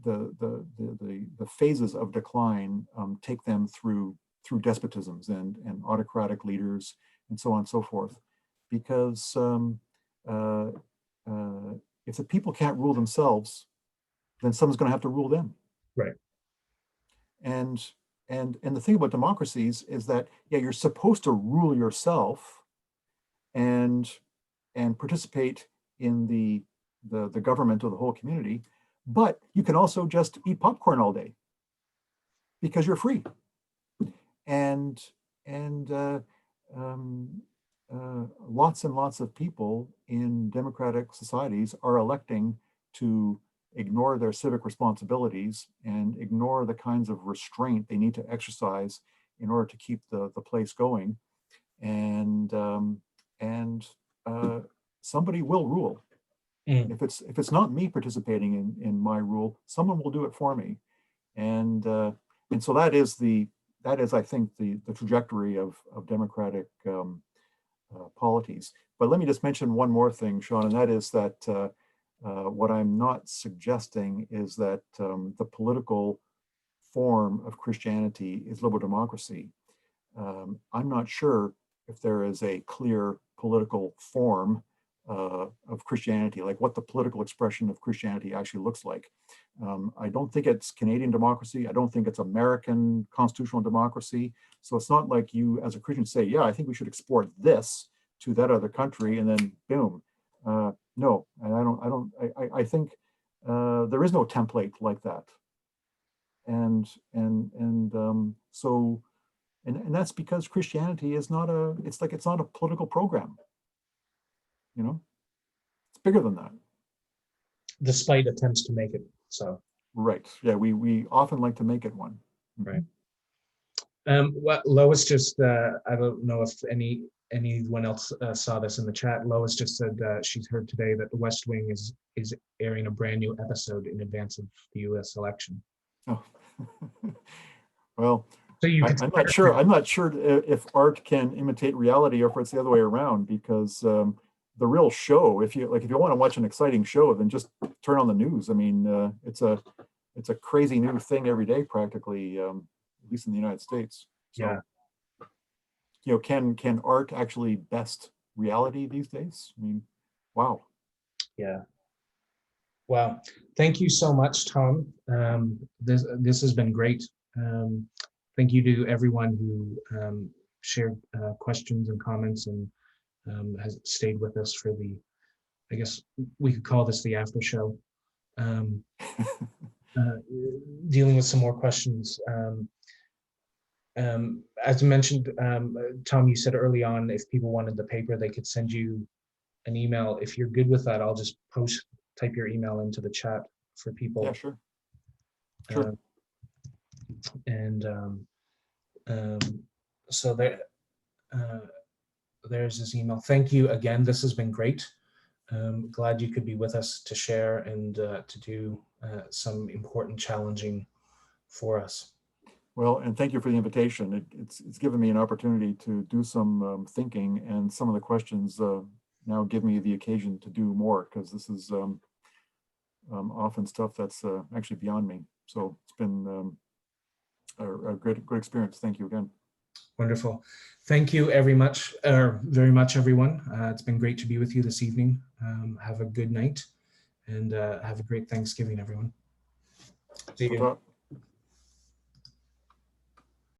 The phases of decline take them through despotisms and autocratic leaders and so on and so forth, because if the people can't rule themselves, then someone's going to have to rule them.
Right.
And the thing about democracies is that, yeah, you're supposed to rule yourself and participate in the government of the whole community, but you can also just eat popcorn all day because you're free. And lots and lots of people in democratic societies are electing to ignore their civic responsibilities and ignore the kinds of restraint they need to exercise in order to keep the place going. And somebody will rule.
Mm.
If it's not me participating in my rule, someone will do it for me. And so that is I think the trajectory of democratic polities. But let me just mention one more thing, Sean, and that is that what I'm not suggesting is that the political form of Christianity is liberal democracy. I'm not sure if there is a clear political form of Christianity, like what the political expression of Christianity actually looks like. I don't think it's Canadian democracy. I don't think it's American constitutional democracy. So it's not like you as a Christian say, yeah, I think we should export this to that other country and then boom. No, and I think there is no template like that. And that's because Christianity is not it's not a political program. It's bigger than that.
Despite attempts to make it so.
Right. Yeah, we often like to make it one.
Right. Well, Lois, just I don't know if anyone else saw this in the chat. Lois just said she's heard today that The West Wing is airing a brand new episode in advance of the U.S. election.
Oh. Well,
so you
I'm not sure. I'm not sure if art can imitate reality or if it's the other way around, because the real show, if you want to watch an exciting show, then just turn on the news. I mean, it's a crazy new thing every day, practically, at least in the United States. So,
yeah.
You know, can art actually best reality these days? I mean, wow.
Yeah. Well, thank you so much, Tom. This has been great. Thank you to everyone who shared questions and comments and has stayed with us for the, I guess we could call this the after show. Dealing with some more questions. As mentioned, Tom, you said early on, if people wanted the paper, they could send you an email. If you're good with that, I'll just type your email into the chat for people.
Yeah, sure. Sure.
So there's his email. Thank you again. This has been great. Glad you could be with us to share and to do some important challenging for us.
Well, and thank you for the invitation. It's given me an opportunity to do some thinking, and some of the questions now give me the occasion to do more, because this is often stuff that's actually beyond me. So it's been a great experience. Thank you again.
Wonderful. Thank you very much, everyone. It's been great to be with you this evening. Have a good night, and have a great Thanksgiving, everyone. See you.